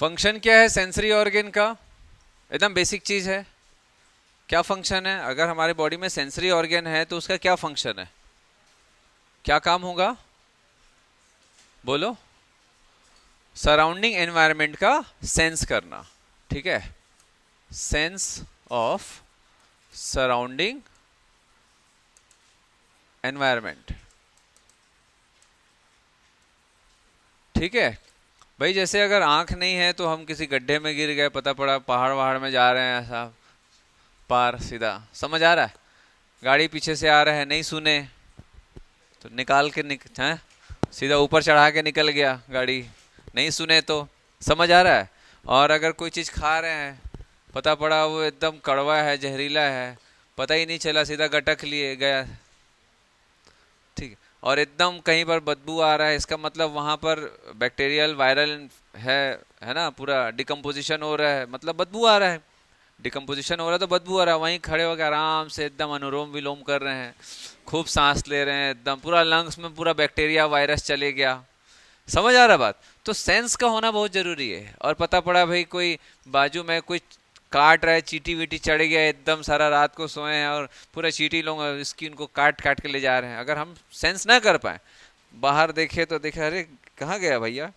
Function क्या है sensory organ का? एकदम बेसिक चीज है। क्या फंक्शन है? अगर हमारे बॉडी में सेंसरी ऑर्गन है तो उसका क्या फंक्शन है, क्या काम होगा? बोलो। सराउंडिंग एनवायरनमेंट का सेंस करना। ठीक है, सेंस ऑफ सराउंडिंग एनवायरनमेंट। ठीक है भाई, जैसे अगर आंख नहीं है तो हम किसी गड्ढे में गिर गए, पता पड़ा पहाड़ वहाड़ में जा रहे हैं, ऐसा पार सीधा, समझ आ रहा है? गाड़ी पीछे से आ रहा है, नहीं सुने तो निकाल के हैं, सीधा ऊपर चढ़ा के निकल गया गाड़ी, नहीं सुने तो। समझ आ रहा है? और अगर कोई चीज़ खा रहे हैं, पता पड़ा वो एकदम कड़वा है, जहरीला है, पता ही नहीं चला, सीधा गटक लिए गया। ठीक है, और एकदम कहीं पर बदबू आ रहा है, इसका मतलब वहां पर बैक्टीरियल वायरल है ना, पूरा डिकम्पोजिशन हो रहा है, मतलब बदबू आ रहा है। डिकम्पोजिशन हो रहा है तो बदबू आ रहा है, वहीं खड़े होकर आराम से एकदम अनुलोम विलोम कर रहे हैं, खूब सांस ले रहे हैं, एकदम पूरा लंग्स में पूरा बैक्टीरिया वायरस चले गया। समझ आ रहा बात? तो सेंस का होना बहुत जरूरी है। और पता पड़ा भाई कोई बाजू में कोई काट रहा है, चीटी वीटी चढ़ गया एकदम, सारा रात को सोए हैं और पूरा चीटी लोग स्किन को काट काट के ले जा रहे हैं, अगर हम सेंस ना कर पाए, बाहर देखे तो देखे अरे कहाँ गया भैया,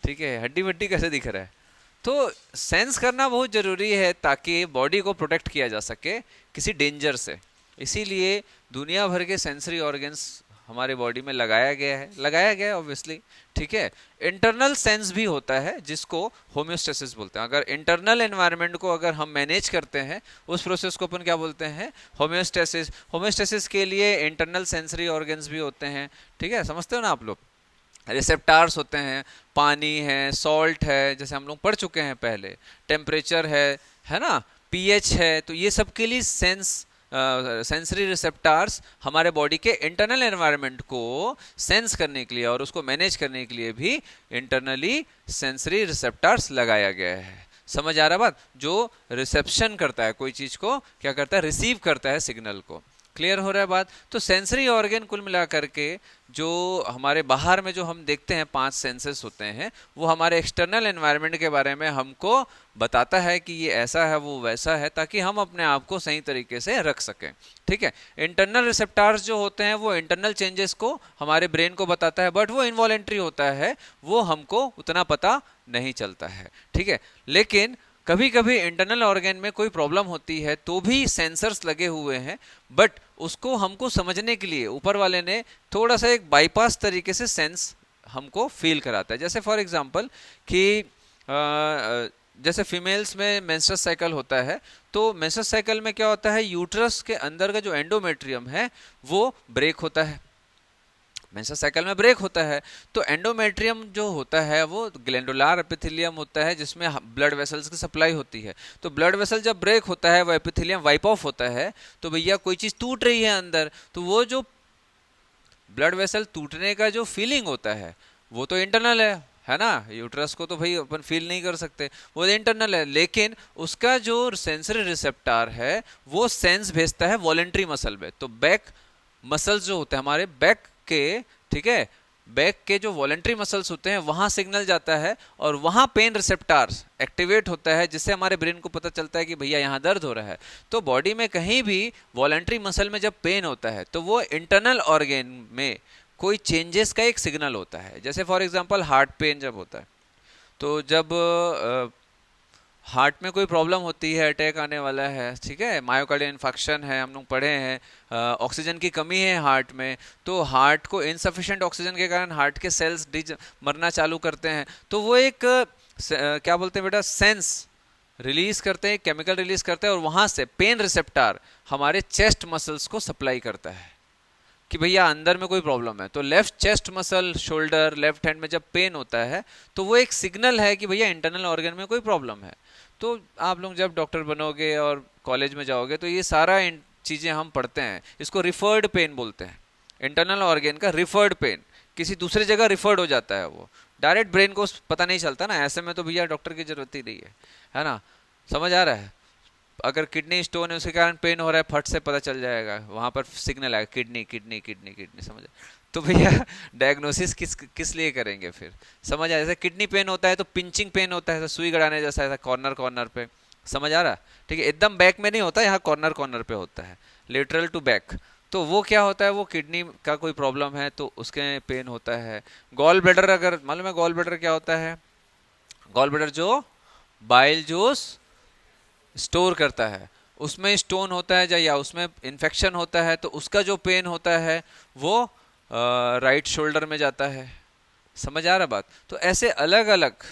ठीक है, हड्डी वड्डी कैसे दिख रहा है। तो सेंस करना बहुत जरूरी है ताकि बॉडी को प्रोटेक्ट किया जा सके किसी डेंजर से। इसीलिए दुनिया भर के सेंसरी ऑर्गन्स हमारे बॉडी में लगाया गया है ऑब्वियसली। ठीक है, इंटरनल सेंस भी होता है जिसको होम्योस्टेसिस बोलते हैं। अगर इंटरनल एनवायरनमेंट को अगर हम मैनेज करते हैं, उस प्रोसेस को अपन क्या बोलते हैं? होम्योस्टेसिस। होम्योस्टेसिस के लिए इंटरनल सेंसरी ऑर्गन्स भी होते हैं। ठीक है, समझते हो ना आप लोग? रिसेप्टार्स होते हैं, पानी है, सॉल्ट है, जैसे हम लोग पढ़ चुके हैं पहले, टेम्परेचर है ना, पीएच है, तो ये सब के लिए सेंसरी रिसेप्टार्स हमारे बॉडी के इंटरनल एनवायरनमेंट को सेंस करने के लिए और उसको मैनेज करने के लिए भी इंटरनली सेंसरी रिसेप्टार्स लगाया गया है। समझ आ रहा बात? जो रिसेप्शन करता है कोई चीज को, क्या करता है? रिसीव करता है सिग्नल को। क्लियर हो रहा है बात? तो सेंसरी ऑर्गन कुल मिला करके जो हमारे बाहर में जो हम देखते हैं 5 सेंसेस होते हैं, वो हमारे एक्सटर्नल एनवायरनमेंट के बारे में हमको बताता है कि ये ऐसा है वो वैसा है, ताकि हम अपने आप को सही तरीके से रख सकें। ठीक है, इंटरनल रिसेप्टार्स जो होते हैं वो इंटरनल चेंजेस को हमारे ब्रेन को बताता है, बट वो इनवॉलेंट्री होता है, वो हमको उतना पता नहीं चलता है। ठीक है, लेकिन कभी कभी इंटरनल ऑर्गन में कोई प्रॉब्लम होती है तो भी सेंसर्स लगे हुए हैं, बट उसको हमको समझने के लिए ऊपर वाले ने थोड़ा सा एक बाईपास तरीके से सेंस हमको फील कराता है। जैसे फॉर एग्जांपल कि जैसे फीमेल्स में मेंस्ट्रुअल साइकिल होता है, तो मेंस्ट्रुअल साइकिल में क्या होता है, यूट्रस के अंदर का जो एंडोमेट्रियम है वो ब्रेक होता है, मेंस्ट्रुअल साइकिल में ब्रेक होता है। तो एंडोमेट्रियम जो होता है वो ग्लैंडुलर एपिथेलियम होता है जिसमें ब्लड वेसल्स की सप्लाई होती है। तो ब्लड वेसल जब ब्रेक होता है, वो एपिथेलियम वाइप ऑफ होता है, तो भैया कोई चीज टूट रही है अंदर, तो वो जो ब्लड वेसल टूटने का जो फीलिंग होता है वो तो इंटरनल है ना, यूट्रस को तो भाई अपन फील नहीं कर सकते, वो इंटरनल है, लेकिन उसका जो सेंसरी रिसेप्टर है वो सेंस भेजता है वॉलेंट्री मसल में। तो बैक मसल्स जो होते हैं हमारे बैक के, ठीक है, बैक के जो वॉलेंट्री मसल्स होते हैं वहां सिग्नल जाता है और वहां पेन रिसेप्टर्स एक्टिवेट होता है, जिससे हमारे ब्रेन को पता चलता है कि भैया यहाँ दर्द हो रहा है। तो बॉडी में कहीं भी वॉलेंट्री मसल में जब पेन होता है तो वो इंटरनल ऑर्गेन में कोई चेंजेस का एक सिग्नल होता है। जैसे फॉर एग्जांपल हार्ट पेन जब होता है, तो जब हार्ट में कोई प्रॉब्लम होती है, अटैक आने वाला है, ठीक है, मायोकार्डियल इन्फेक्शन है, हम लोग पढ़े हैं, ऑक्सीजन की कमी है हार्ट में, तो हार्ट को इनसफिशिएंट ऑक्सीजन के कारण हार्ट के सेल्स डिज मरना चालू करते हैं। तो वो एक क्या बोलते हैं बेटा, सेंस रिलीज करते हैं, केमिकल रिलीज करते हैं, और वहां से पेन रिसेप्टर हमारे चेस्ट मसल्स को सप्लाई करता है कि भैया अंदर में कोई प्रॉब्लम है। तो left chest muscle, shoulder, left hand में जब पेन होता है तो वो एक सिग्नल है कि भैया इंटरनल ऑर्गन में कोई प्रॉब्लम है। तो आप लोग जब डॉक्टर बनोगे और कॉलेज में जाओगे तो ये सारा चीजें हम पढ़ते हैं, इसको रिफर्ड पेन बोलते हैं। इंटरनल ऑर्गन का रिफर्ड पेन, किसी दूसरी जगह रिफर्ड हो जाता है, वो डायरेक्ट ब्रेन को पता नहीं चलता ना, ऐसे में तो भैया डॉक्टर की जरूरत ही नहीं है ना। समझ आ रहा है? अगर किडनी स्टोन है उसके कारण पेन हो रहा है, फट से पता चल जाएगा, वहां पर सिग्नल आएगा किडनी किडनी किडनी किडनी, समझ। तो भैया डायग्नोसिस किस किस लिए करेंगे फिर? समझ आया? जैसे किडनी पेन होता है तो पिंचिंग पेन होता है, ऐसा सुई गड़ाने जैसा, ऐसा कॉर्नर कॉर्नर पे, समझ आ रहा? ठीक है, एकदम बैक में नहीं होता, यहाँ कॉर्नर कॉर्नर पे होता है, लेटरल टू बैक। तो वो क्या होता है, वो किडनी का कोई प्रॉब्लम है तो उसके पेन होता है। गॉल ब्लैडर, अगर मालूम है गॉल ब्लैडर क्या होता है? गॉल ब्लैडर जो बाइल जूस स्टोर करता है, उसमें स्टोन होता है या उसमें इन्फेक्शन होता है, तो उसका जो पेन होता है वो राइट शोल्डर में जाता है। समझ आ रहा बात? तो ऐसे अलग अलग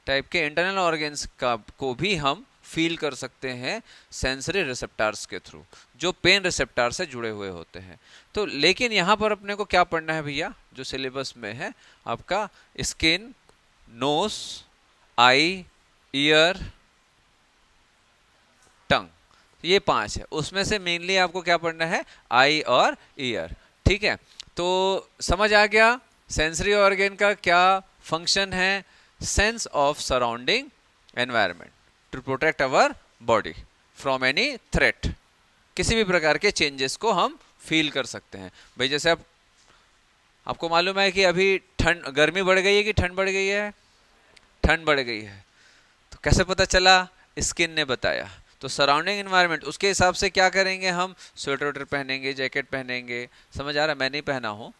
टाइप के इंटरनल ऑर्गन्स का को भी हम फील कर सकते हैं सेंसरी रिसेप्टर्स के थ्रू, जो पेन रिसेप्टर से जुड़े हुए होते हैं। तो लेकिन यहाँ पर अपने को क्या पढ़ना है भैया, जो सिलेबस में है आपका, स्किन, नोज, आई, ईयर, टंग, ये पांच है, उसमें से मेनली आपको क्या पढ़ना है, आई और ईयर। ठीक है, तो समझ आ गया सेंसरी ऑर्गन का क्या फंक्शन है? Sense of surrounding environment to protect our body from any threat, किसी भी प्रकार के चेंजेस को हम फील कर सकते हैं। भाई जैसे आप, आपको मालूम है कि अभी ठंड, गर्मी बढ़ गई है कि ठंड बढ़ गई है? ठंड बढ़ गई है, तो कैसे पता चला? स्किन ने बताया। तो सराउंडिंग एनवायरनमेंट, उसके हिसाब से क्या करेंगे हम, स्वेटर वेटर पहनेंगे, जैकेट पहनेंगे, समझ आ रहा है? मैं नहीं पहना हूँ,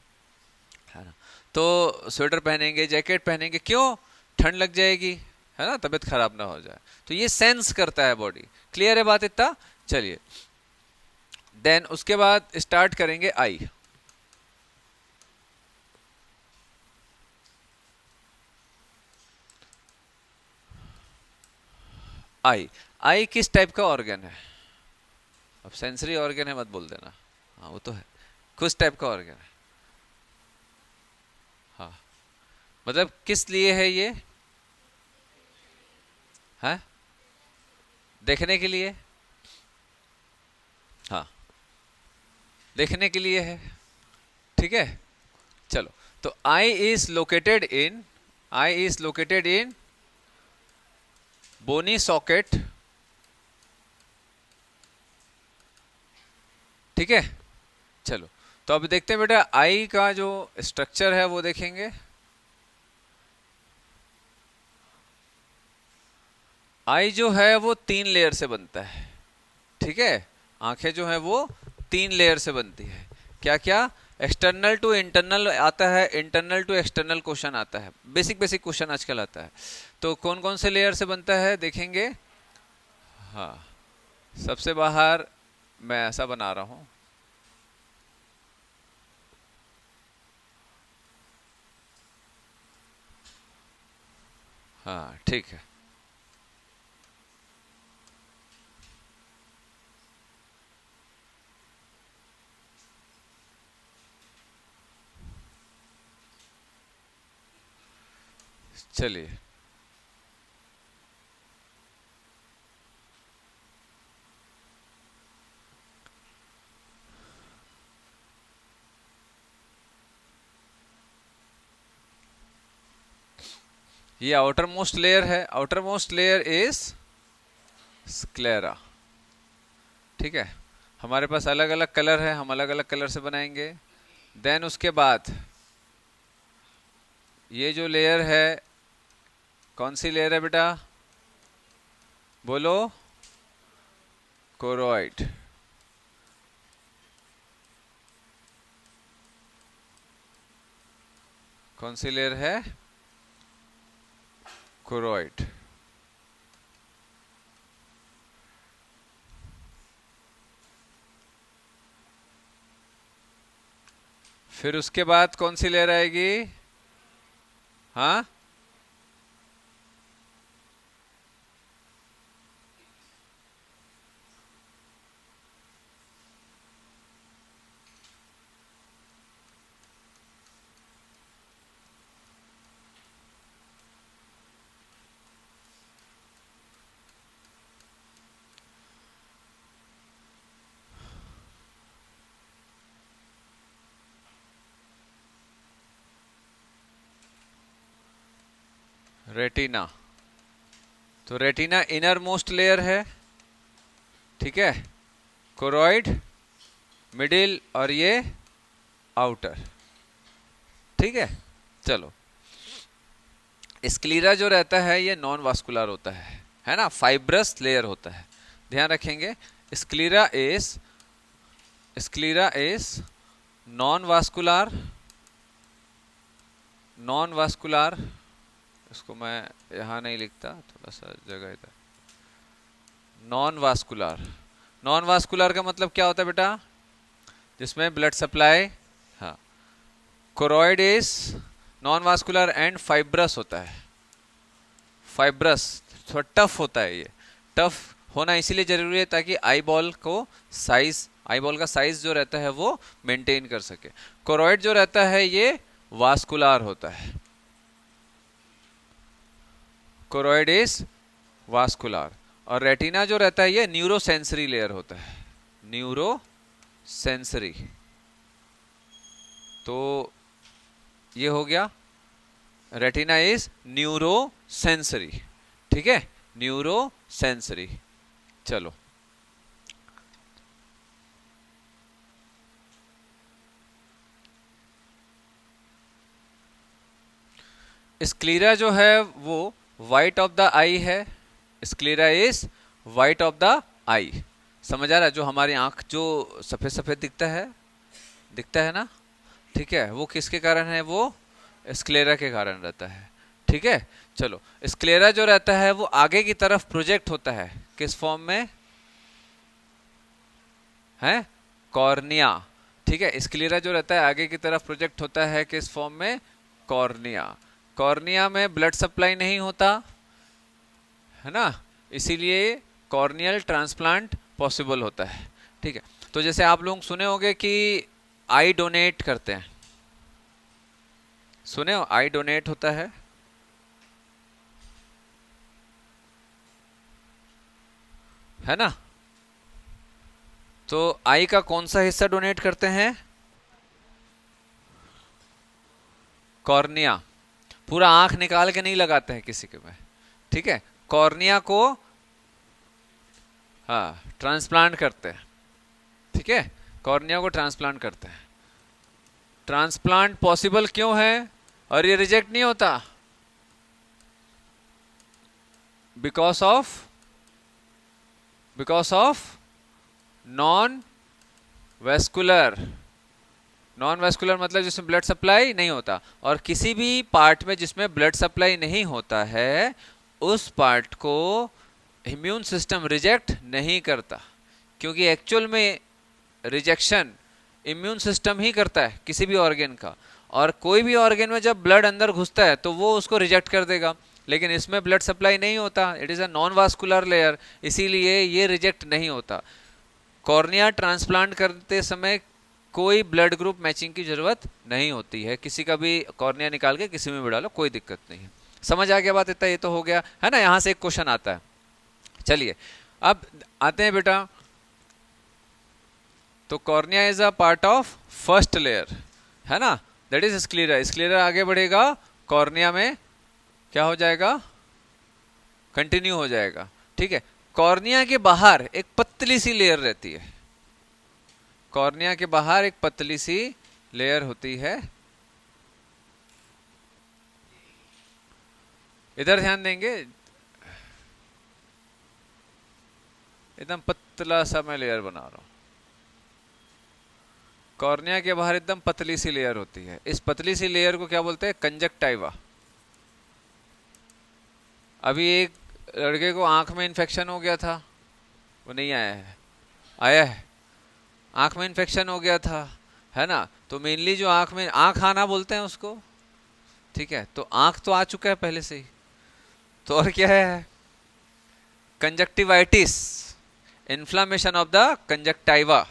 है ना? तो स्वेटर पहनेंगे, जैकेट पहनेंगे, क्यों? ठंड लग जाएगी, है ना, तबीयत खराब ना हो जाए। तो ये सेंस करता है बॉडी। क्लियर है बात इतना? चलिए, देन उसके बाद स्टार्ट करेंगे आई। आई, आई किस टाइप का ऑर्गन है? अब सेंसरी ऑर्गन है मत बोल देना, हाँ वो तो है, किस टाइप का ऑर्गन है? हाँ, मतलब किस लिए है ये? है देखने के लिए? हाँ, देखने के लिए है। ठीक है, चलो। तो I is located in, I is located in bony socket. ठीक है, चलो। तो अब देखते हैं बेटा, आई का जो स्ट्रक्चर है वो देखेंगे। आई जो है वो तीन लेयर से बनता है। ठीक है, आंखें जो है वो तीन लेयर से बनती है। क्या क्या? एक्सटर्नल टू इंटरनल आता है, इंटरनल टू एक्सटर्नल क्वेश्चन आता है, बेसिक बेसिक क्वेश्चन आजकल आता है। तो कौन कौन से लेयर से बनता है देखेंगे। हाँ, सबसे बाहर मैं ऐसा बना रहा हूं, हाँ ठीक है। चलिए, ये आउटर मोस्ट लेयर है, outer most layer is sclera. ठीक है, हमारे पास अलग अलग कलर है, हम अलग अलग कलर से बनाएंगे। देन उसके बाद ये जो लेयर है, कौन सी लेयर है बेटा, बोलो? कोरोइड। कौन सी लेयर है? कोरोइड। फिर उसके बाद कौन सी लेयर आएगी? हाँ, रेटिना। तो रेटिना इनर मोस्ट लेयर है, ठीक है, कोरॉइड, मिडिल और ये आउटर। ठीक है, चलो स्क्लीरा जो रहता है ये नॉन वास्कुलर होता है ना, फाइब्रस लेयर होता है, ध्यान रखेंगे। स्क्लीरा इज नॉन वास्कुलर, इसको मैं यहां नहीं लिखता, थोड़ा सा जगह इधर। नॉन वास्कुलर का मतलब क्या होता है बेटा, जिसमें ब्लड सप्लाई, हाँ। Choroid is non vascular and fibrous होता है, फाइब्रस थोड़ा टफ होता है। ये टफ होना इसीलिए जरूरी है ताकि आई बॉल का साइज जो रहता है वो मेंटेन कर सके। कोरॉइड जो रहता है ये वास्कुलर होता है, कोरॉइड इज वास्कुलर। और रेटिना जो रहता है ये न्यूरोसेंसरी लेयर होता है, न्यूरोसेंसरी। तो ये हो गया, रेटिना इज न्यूरोसेंसरी, ठीक है, न्यूरोसेंसरी। चलो स्क्लीरा जो है वो वाइट ऑफ द आई है, sclera is white of the आई। समझ आ रहा है, जो हमारी आंख जो सफेद सफेद दिखता है ना, ठीक है, वो किसके कारण है, वो स्क्लेरा के कारण रहता है। ठीक है, चलो स्क्लेरा जो रहता है वो आगे की तरफ प्रोजेक्ट होता है, किस फॉर्म में है, कॉर्निया। ठीक है, स्क्लेरा जो रहता है आगे की तरफ प्रोजेक्ट होता है किस फॉर्म में, कॉर्निया। कॉर्निया में ब्लड सप्लाई नहीं होता है ना, इसीलिए कॉर्नियल ट्रांसप्लांट पॉसिबल होता है। ठीक है, तो जैसे आप लोग सुने होंगे कि आई डोनेट करते हैं, सुने हो आई डोनेट होता है ना। तो आई का कौन सा हिस्सा डोनेट करते हैं, कॉर्निया। पूरा आंख निकाल के नहीं लगाते हैं किसी के में, ठीक है, कॉर्निया को हाँ ट्रांसप्लांट करते हैं। ठीक है, कॉर्निया को ट्रांसप्लांट करते हैं। ट्रांसप्लांट पॉसिबल क्यों है और ये रिजेक्ट नहीं होता, बिकॉज ऑफ नॉन वेस्कुलर मतलब जिसमें ब्लड सप्लाई नहीं होता। और किसी भी पार्ट में जिसमें ब्लड सप्लाई नहीं होता है उस पार्ट को इम्यून सिस्टम रिजेक्ट नहीं करता, क्योंकि एक्चुअल में रिजेक्शन इम्यून सिस्टम ही करता है किसी भी ऑर्गन का। और कोई भी ऑर्गन में जब ब्लड अंदर घुसता है तो वो उसको रिजेक्ट कर देगा, लेकिन इसमें ब्लड सप्लाई नहीं होता, it is a non vascular layer, इसीलिए ये रिजेक्ट नहीं होता। कॉर्निया ट्रांसप्लांट करते समय कोई ब्लड ग्रुप मैचिंग की जरूरत नहीं होती है, किसी का भी कॉर्निया निकाल के किसी में भी डालो कोई दिक्कत नहीं है। समझ आ गया बात, इतना ये तो हो गया है ना। यहाँ से एक क्वेश्चन आता है, चलिए अब आते हैं बेटा। तो cornea is a part of first layer है ना, दैट इज स्क्लेरा। स्क्लेरा आगे बढ़ेगा, कॉर्निया में क्या हो जाएगा, कंटिन्यू हो जाएगा। ठीक है, कॉर्निया के बाहर एक पतली सी लेयर रहती है, कॉर्निया के बाहर एक पतली सी लेयर होती है, इधर ध्यान देंगे, एकदम पतला सा मैं लेयर बना रहा हूं। कॉर्निया के बाहर एकदम पतली सी लेयर होती है, इस पतली सी लेयर को क्या बोलते हैं, कंजक्टाइवा। अभी एक लड़के को आंख में इन्फेक्शन हो गया था, वो नहीं आया है, आया है, आंख में इन्फेक्शन हो गया था है ना। तो मेनली जो आंख आना बोलते हैं उसको, ठीक है, तो आंख तो आ चुका है पहले से ही, तो और क्या है, conjunctivitis, inflammation of the conjunctiva,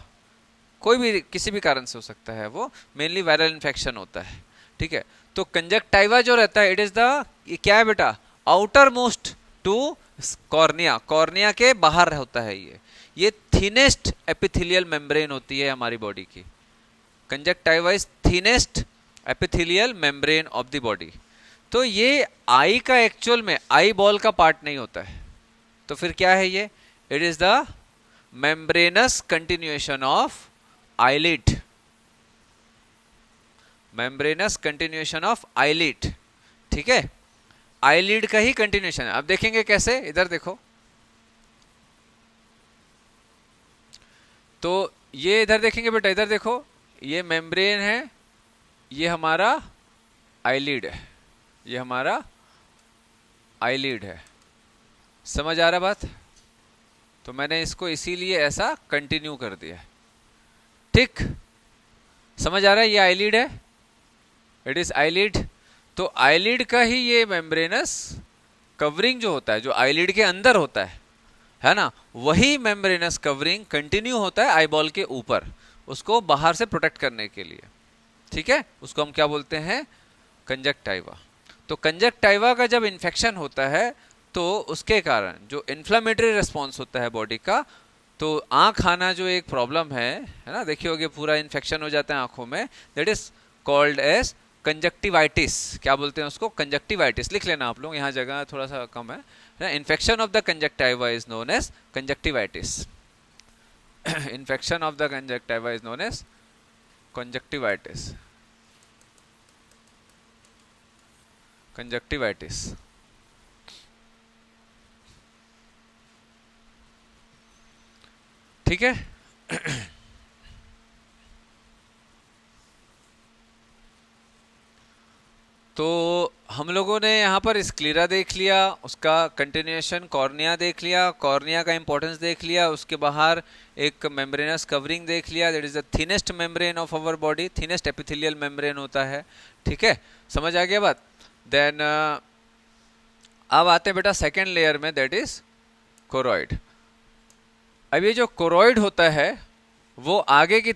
कोई भी किसी भी कारण से हो सकता है, वो मेनली वायरल इन्फेक्शन होता है। ठीक है, तो कंजक्टाइवा जो रहता है इट इज द, क्या है बेटा, outer most to cornea, cornea के बाहर होता है ये थिनेस्ट एपिथेलियल मेम्ब्रेन होती है हमारी बॉडी की। Conjunctiva is thinnest epithelial membrane of the body. तो ये आई का एक्चुअल में आई बॉल का पार्ट नहीं होता है, तो फिर क्या है ये, it is the membranes continuation of eyelid, membranes continuation of eyelid, ठीक है, आईलिड का ही कंटिन्यूएशन है। अब देखेंगे कैसे, इधर देखो, तो ये इधर देखेंगे बेटा, इधर देखो, ये मेम्ब्रेन है, ये हमारा आईलिड है, ये हमारा आईलिड है। समझ आ रहा बात? तो मैंने इसको इसीलिए ऐसा कंटिन्यू कर दिया, ठीक, समझ आ रहा है? ये आईलिड है, इट इज आईलिड। तो आईलिड का ही ये मेम्ब्रेनस कवरिंग जो होता है, जो आईलिड के अंदर होता है ना, वही मेम्ब्रेनस कवरिंग कंटिन्यू होता है आईबॉल के ऊपर, उसको बाहर से प्रोटेक्ट करने के लिए, ठीक है। उसको हम क्या बोलते हैं? कंजक्टाइवा। तो कंजक्टाइवा का जब इन्फेक्शन होता है तो उसके कारण जो इन्फ्लेमेटरी रिस्पॉन्स होता है बॉडी का, तो आँख आना जो एक प्रॉब्लम है ना, देखिए होगे पूरा इन्फेक्शन हो जाता है आंखों में, that is called as conjunctivitis. क्या बोलते हैं उसको? कंजक्टिवाइटिस। लिख लेना आप लोग, यहाँ जगह थोड़ा सा कम है। Infection of the conjunctiva is known as conjunctivitis. Infection of the conjunctiva is known as conjunctivitis, conjunctivitis, ठीक है। तो हम लोगों ने यहाँ पर स्क्लेरा देख लिया, उसका कंटिन्यूएशन कॉर्निया देख लिया, कॉर्निया का इंपॉर्टेंस देख लिया, उसके बाहर एक मेम्ब्रेनस कवरिंग देख लिया, that is the thinnest membrane of our body, thinnest epithelial membrane होता है, ठीक है, समझ आ गया बात? देन अब आते हैं बेटा सेकेंड लेयर में, दैट इज कोरॉइड। अब ये जो कोरॉइड होता है वो आगे की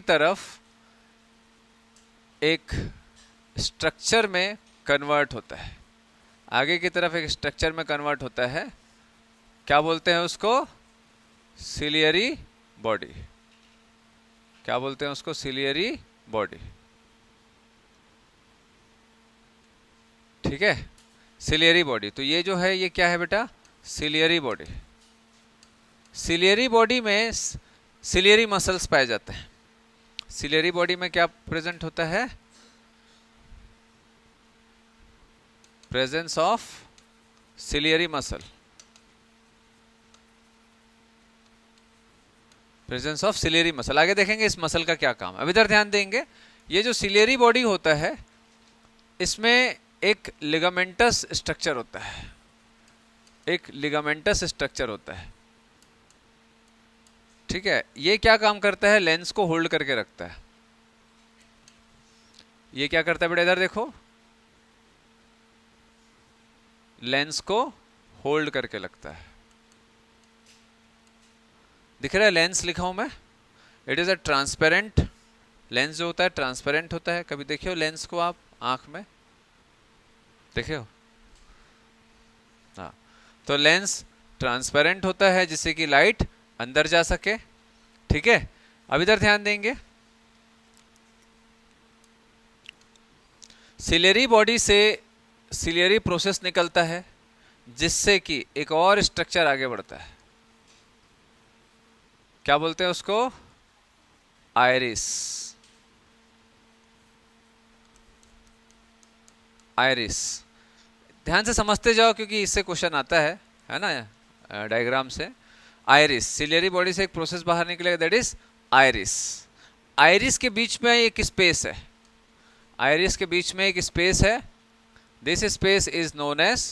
तरफ एक स्ट्रक्चर में कन्वर्ट होता है, आगे की तरफ एक स्ट्रक्चर में कन्वर्ट होता है, क्या बोलते हैं उसको? Ciliary body. क्या बोलते हैं उसको? सिलियरी बॉडी, ठीक है, सिलियरी बॉडी। तो ये जो है ये क्या है बेटा? Ciliary body. सिलियरी बॉडी में सिलियरी मसल्स पाए जाते हैं। सिलियरी बॉडी में क्या प्रेजेंट होता है? Presence of ciliary muscle, presence of ciliary muscle. आगे देखेंगे इस मसल का क्या काम है। अब इधर ध्यान देंगे, ये जो सिलियरी बॉडी होता है इसमें एक लिगामेंटस स्ट्रक्चर होता है, एक लिगामेंटस स्ट्रक्चर होता है, ठीक है। ये क्या काम करता है? लेंस को होल्ड करके रखता है। ये क्या करता है बेटा? इधर देखो, लेंस को होल्ड करके लगता है। दिख रहा है लेंस लिखा हूं मैं? It is a transparent lens. जो होता है ट्रांसपेरेंट होता है। कभी देखियो लेंस को आप आंख में देखे हो? हाँ, तो लेंस ट्रांसपेरेंट होता है जिससे कि लाइट अंदर जा सके, ठीक है। अब इधर ध्यान देंगे, सिलियरी बॉडी से सिलियरी प्रोसेस निकलता है जिससे कि एक और स्ट्रक्चर आगे बढ़ता है। क्या बोलते हैं उसको? आइरिस। आइरिस ध्यान से समझते जाओ क्योंकि इससे क्वेश्चन आता है ना, डायग्राम से। आइरिस, सिलियरी बॉडी से एक प्रोसेस बाहर निकलेगा, दैट इज आइरिस। आइरिस के बीच में एक स्पेस है, आइरिस के बीच में एक स्पेस है, this space is known as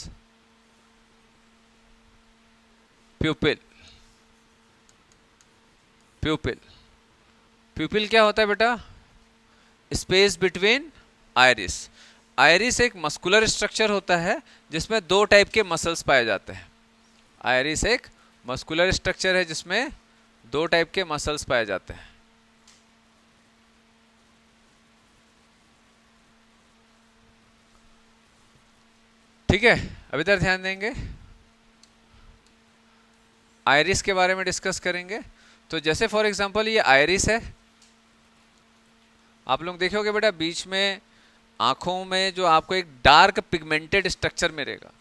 pupil. Pupil, pupil क्या होता है बेटा? Space between iris. आइरिस एक मस्कुलर स्ट्रक्चर होता है जिसमें दो टाइप के मसल्स पाए जाते हैं। आइरिस एक मस्कुलर स्ट्रक्चर है जिसमें दो टाइप के मसल्स पाए जाते हैं, ठीक है। अब इधर ध्यान देंगे, आइरिस के बारे में डिस्कस करेंगे। तो जैसे फॉर एग्जांपल ये आइरिस है, आप लोग देखोगे बेटा बीच में आंखों में जो आपको एक डार्क पिगमेंटेड स्ट्रक्चर मिलेगा,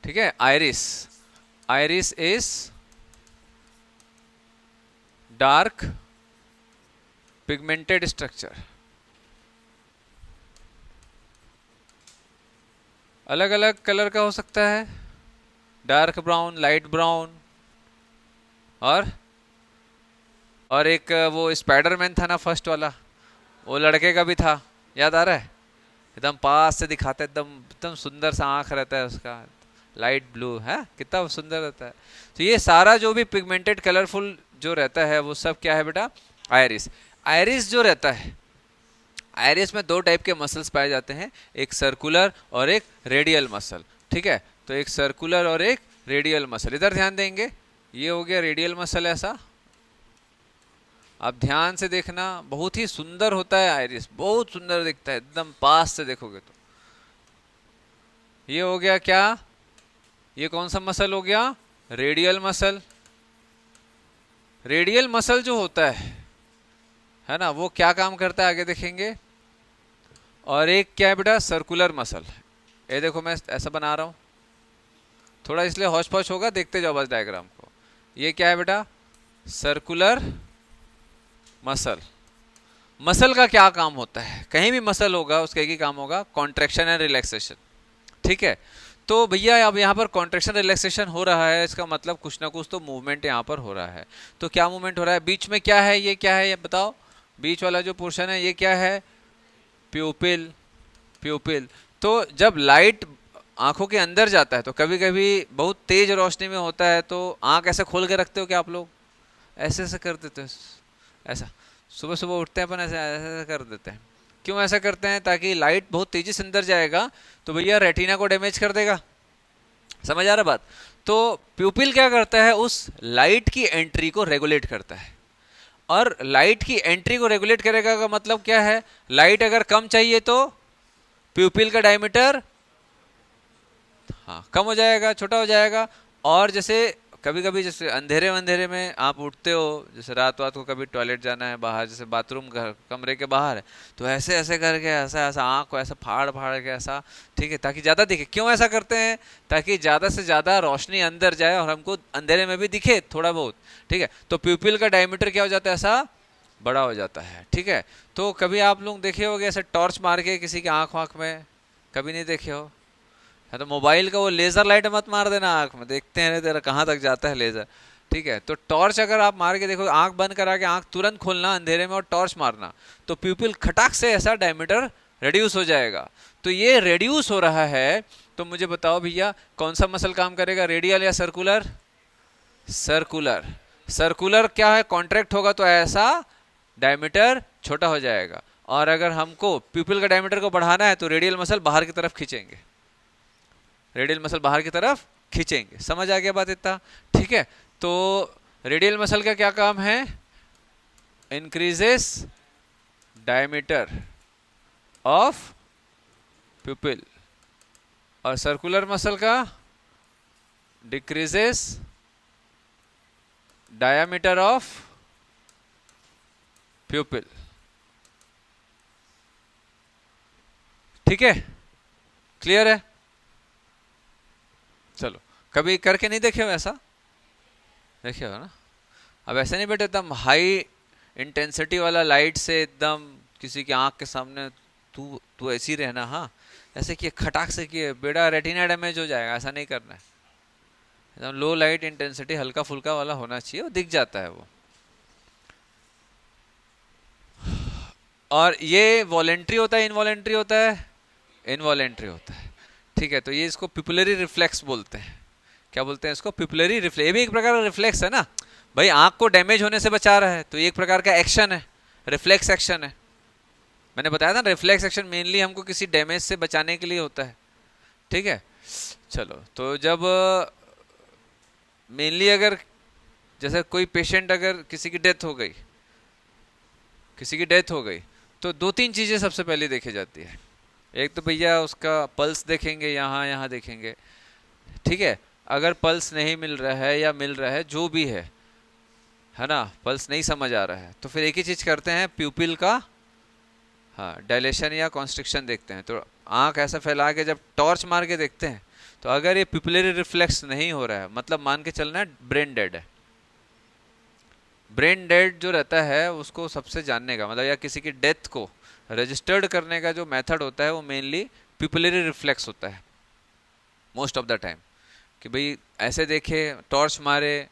ठीक है। Iris, iris is dark pigmented structure, अलग अलग कलर का हो सकता है, डार्क ब्राउन, लाइट ब्राउन, और एक वो स्पाइडरमैन था ना फर्स्ट वाला, वो लड़के का भी था, याद आ रहा है? एकदम पास से दिखाता है, एकदम एकदम सुंदर सा आंख रहता है उसका, लाइट ब्लू है, कितना सुंदर रहता है। तो ये सारा जो भी पिगमेंटेड कलरफुल जो रहता है वो सब क्या है बेटा? आयरिस। आयरिस जो रहता है, आयरिस में दो टाइप के मसल्स पाए जाते हैं, एक सर्कुलर और एक रेडियल मसल। ठीक है, तो एक सर्कुलर और एक रेडियल मसल, इधर ध्यान देंगे, ये हो गया रेडियल मसल ऐसा, आप ध्यान से देखना, बहुत ही सुंदर होता है आयरिस, बहुत सुंदर दिखता है एकदम पास से देखोगे तो। ये हो गया क्या? ये कौन सा मसल हो गया? Radial muscle. रेडियल मसल जो होता है ना, वो क्या काम करता है आगे देखेंगे। और एक क्या है बेटा? Circular muscle. ये देखो मैं ऐसा बना रहा हूं, थोड़ा इसलिए हौच पौच होगा, देखते जाओ बस डायग्राम को। ये क्या है बेटा? Circular muscle. मसल का क्या काम होता है? कहीं भी मसल होगा उसका एक ही काम होगा, कॉन्ट्रैक्शन एंड रिलैक्सेशन। ठीक है, तो भैया अब यहाँ पर कॉन्ट्रैक्शन रिलैक्सेशन हो रहा है, इसका मतलब कुछ ना कुछ तो मूवमेंट यहाँ पर हो रहा है। तो क्या मूवमेंट हो रहा है? बीच में क्या है? ये क्या है ये बताओ, बीच वाला जो पोर्शन है ये क्या है? प्यूपिल। प्यूपिल। तो जब लाइट आंखों के अंदर जाता है तो कभी कभी बहुत तेज रोशनी में होता है, तो आंख ऐसे खोल के रखते हो क्या आप लोग? ऐसे ऐसे कर देते हो, ऐसा सुबह सुबह उठते हैं अपन ऐसे ऐसे ऐसे कर देते हैं। क्यों ऐसा करते हैं? ताकि लाइट बहुत तेजी से अंदर जाएगा तो भैया रेटिना को डैमेज कर देगा। समझ आ रहा बात? तो प्यूपिल क्या करता है? उस लाइट की एंट्री को रेगुलेट करता है। और लाइट की एंट्री को रेगुलेट करेगा का मतलब क्या है? लाइट अगर कम चाहिए तो प्यूपिल का डायमीटर हाँ कम हो जाएगा, छोटा हो जाएगा। और जैसे कभी कभी जैसे अंधेरे अंधेरे में आप उठते हो, जैसे रात वात को कभी टॉयलेट जाना है बाहर, जैसे बाथरूम घर कमरे के बाहर है, तो ऐसे ऐसे करके ऐसा ऐसा आँख को ऐसा फाड़ फाड़ के ऐसा, ठीक है, ताकि ज़्यादा दिखे। क्यों ऐसा करते हैं? ताकि ज़्यादा से ज़्यादा रोशनी अंदर जाए और हमको अंधेरे में भी दिखे थोड़ा बहुत। ठीक है, तो प्यूपिल का डायमीटर क्या हो जाता है? ऐसा बड़ा हो जाता है। ठीक है, तो कभी आप लोग देखे होगे ऐसे टॉर्च मार के किसी की आँख वाँख में? कभी नहीं देखे हो? है तो मोबाइल का वो लेजर लाइट मत मार देना आंख में, देखते हैं तेरा कहाँ तक जाता है लेजर। ठीक है, तो टॉर्च अगर आप मार के देखो, आंख बंद करा के आंख तुरंत खोलना अंधेरे में और टॉर्च मारना, तो प्यूपिल खटाक से ऐसा डायमीटर रेड्यूस हो जाएगा। तो ये रेड्यूस हो रहा है, तो मुझे बताओ भैया कौन सा मसल काम करेगा, रेडियल या सर्कुलर? सर्कुलर। सर्कुलर क्या है? कॉन्ट्रैक्ट होगा तो ऐसा डायमीटर छोटा हो जाएगा। और अगर हमको प्यूपिल का डायमीटर को बढ़ाना है तो रेडियल मसल बाहर की तरफ खींचेंगे, रेडियल मसल बाहर की तरफ खींचेंगे। समझ आ गया बात इतना? ठीक है, तो रेडियल मसल का क्या काम है? Increases diameter of प्यूपिल। और सर्कुलर मसल का डिक्रीजेस डायमीटर ऑफ प्यूपिल। ठीक है, क्लियर है? चलो, कभी करके नहीं देखे हो ऐसा? देखे हो ना? अब ऐसे नहीं बेटे एकदम हाई इंटेंसिटी वाला लाइट से एकदम किसी की आंख के सामने तू तू ऐसी रहना, हाँ ऐसे किए खटाक से किए, बेटा रेटिना डैमेज हो जाएगा, ऐसा नहीं करना है। एकदम लो लाइट इंटेंसिटी हल्का फुल्का वाला होना चाहिए, वो दिख जाता है वो। और ये वॉलेंट्री होता है इनवॉलेंट्री होता है? इनवॉलेंट्री होता है। ठीक है, तो ये इसको पिपुलरी रिफ्लेक्स बोलते हैं। क्या बोलते हैं इसको? पिपुलरी रिफ्लेक्स। ये भी एक प्रकार का रिफ्लेक्स है ना भाई, आंख को डैमेज होने से बचा रहा है, तो ये एक प्रकार का एक्शन है, रिफ्लेक्स एक्शन है। मैंने बताया था रिफ्लेक्स एक्शन मेनली हमको किसी डैमेज से बचाने के लिए होता है। ठीक है, चलो, तो जब मेनली अगर जैसे कोई पेशेंट अगर किसी की डेथ हो गई, किसी की डेथ हो गई, तो दो तीन चीज़ें सबसे पहले देखी जाती है। एक तो भैया उसका पल्स देखेंगे, यहाँ यहाँ देखेंगे। ठीक है, अगर पल्स नहीं मिल रहा है या मिल रहा है जो भी है ना, पल्स नहीं समझ आ रहा है, तो फिर एक ही चीज़ करते हैं, प्यूपिल का हाँ डायलेशन या कॉन्स्ट्रिक्शन देखते हैं। तो आंख ऐसा फैला के जब टॉर्च मार के देखते हैं, तो अगर ये पिपुलरी रिफ्लेक्स नहीं हो रहा है, मतलब मान के चलना है ब्रेन डेड है, ब्रेन डेड जो रहता है उसको सबसे जानने का मतलब, या किसी की डेथ को रजिस्टर्ड करने का जो मेथड होता है वो मेनली पिपलरी रिफ्लेक्स होता है मोस्ट ऑफ द टाइम। कि भाई ऐसे देखे, टॉर्च मारे,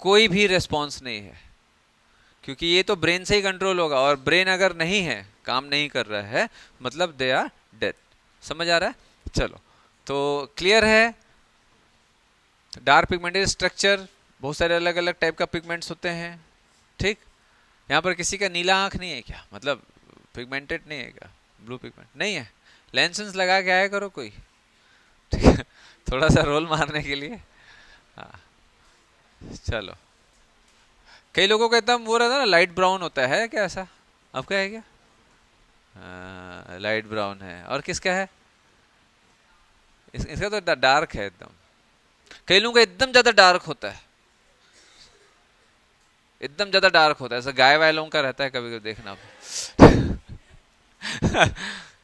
कोई भी रेस्पॉन्स नहीं है, क्योंकि ये तो ब्रेन से ही कंट्रोल होगा, और ब्रेन अगर नहीं है, काम नहीं कर रहा है, मतलब दे आर डेथ। समझ आ रहा है? चलो, तो क्लियर है। डार्क पिगमेंटेड स्ट्रक्चर, बहुत सारे अलग अलग टाइप का पिगमेंट्स होते हैं। ठीक, यहाँ पर किसी का नीला आंख नहीं है क्या? मतलब पिगमेंटेड नहीं है क्या? ब्लू पिगमेंट नहीं है? लेंस वेंस लगा के आया करो कोई, ठीक है, थोड़ा सा रोल मारने के लिए। हाँ, चलो। कई लोगों का एकदम वो रहता है ना, लाइट ब्राउन होता है क्या ऐसा? आपका है क्या? हाँ, लाइट ब्राउन है। और किसका है? इसका तो डार्क है एकदम। कई लोगों का एकदम ज्यादा डार्क होता है, एकदम ज्यादा डार्क होता है, ऐसा गाय वालों का रहता है, कभी कभी देखना आप।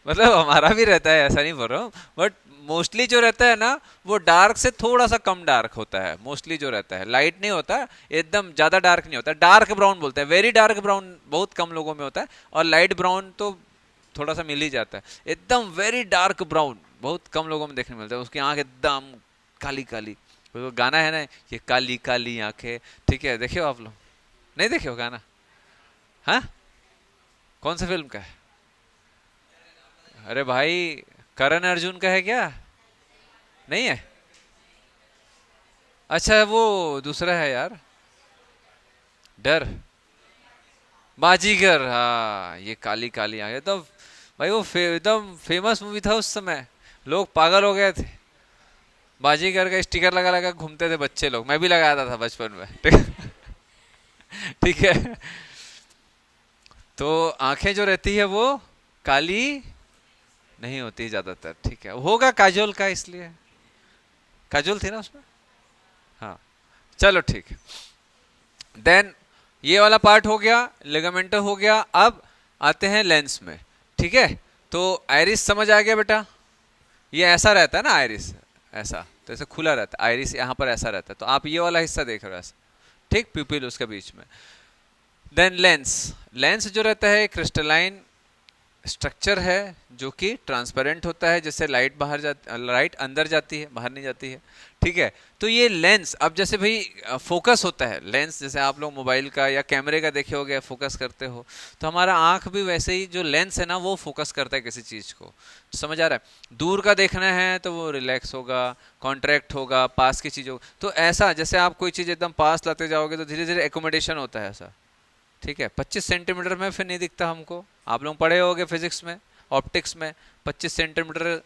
मतलब हमारा भी रहता है, ऐसा नहीं बोल रहा हूँ, बट मोस्टली जो रहता है ना, वो डार्क से थोड़ा सा कम डार्क होता है। मोस्टली जो रहता है लाइट नहीं होता, एकदम ज्यादा डार्क नहीं होता। डार्क ब्राउन बोलते हैं, वेरी डार्क ब्राउन बहुत कम लोगों में होता है, और लाइट ब्राउन तो थोड़ा सा मिल ही जाता है। एकदम वेरी डार्क ब्राउन बहुत कम लोगों में देखने मिलता है, उसकी आंख एकदम काली काली। वो गाना है ना, ये काली काली आंखें, ठीक है, देखे हो आप लोग? नहीं देखे हो गाना? हाँ, कौन सा फिल्म का है? अरे भाई, करण अर्जुन का है क्या? नहीं है? अच्छा, वो दूसरा है यार, डर, बाजीगर। हाँ, ये काली काली आंखें तो भाई वो एकदम फेमस मूवी था उस समय, लोग पागल हो गए थे। बाजीगर का स्टिकर लगा लगा घूमते थे बच्चे लोग, मैं भी लगाया था बचपन में। ठीक, ठीक है। तो आंखें जो रहती है वो काली नहीं होती ज्यादातर, ठीक है, होगा काजोल का, इसलिए काजोल थी ना उसमें। हाँ, चलो ठीक है। देन ये वाला पार्ट हो गया, लिगामेंटल हो गया। अब आते हैं लेंस में, ठीक है। तो आइरिस समझ आ गया बेटा? ये ऐसा रहता है ना आइरिस, ऐसा तो ऐसे खुला रहता है आइरिस, यहाँ पर ऐसा रहता है, तो आप ये वाला हिस्सा देख रहे हो ऐसा, ठीक, प्यूपिल उसके बीच में। देन लेंस, लेंस जो रहता है क्रिस्टलाइन स्ट्रक्चर है, जो कि ट्रांसपेरेंट होता है, जैसे लाइट बाहर जाती, लाइट अंदर जाती है, बाहर नहीं जाती है, ठीक है। तो ये लेंस, अब जैसे भाई फोकस होता है लेंस, जैसे आप लोग मोबाइल का या कैमरे का देखे होगे, फोकस करते हो, तो हमारा आंख भी वैसे ही, जो लेंस है ना वो फोकस करता है किसी चीज को। समझ आ रहा है? दूर का देखना है तो वो रिलैक्स होगा, कॉन्ट्रैक्ट होगा, पास की चीज होगा। तो ऐसा जैसे आप कोई चीज एकदम पास लाते जाओगे तो धीरे धीरे एकोमोडेशन होता है ऐसा, ठीक है। 25 सेंटीमीटर में फिर नहीं दिखता हमको, आप लोग पढ़े होंगे फिजिक्स में, ऑप्टिक्स में, 25 सेंटीमीटर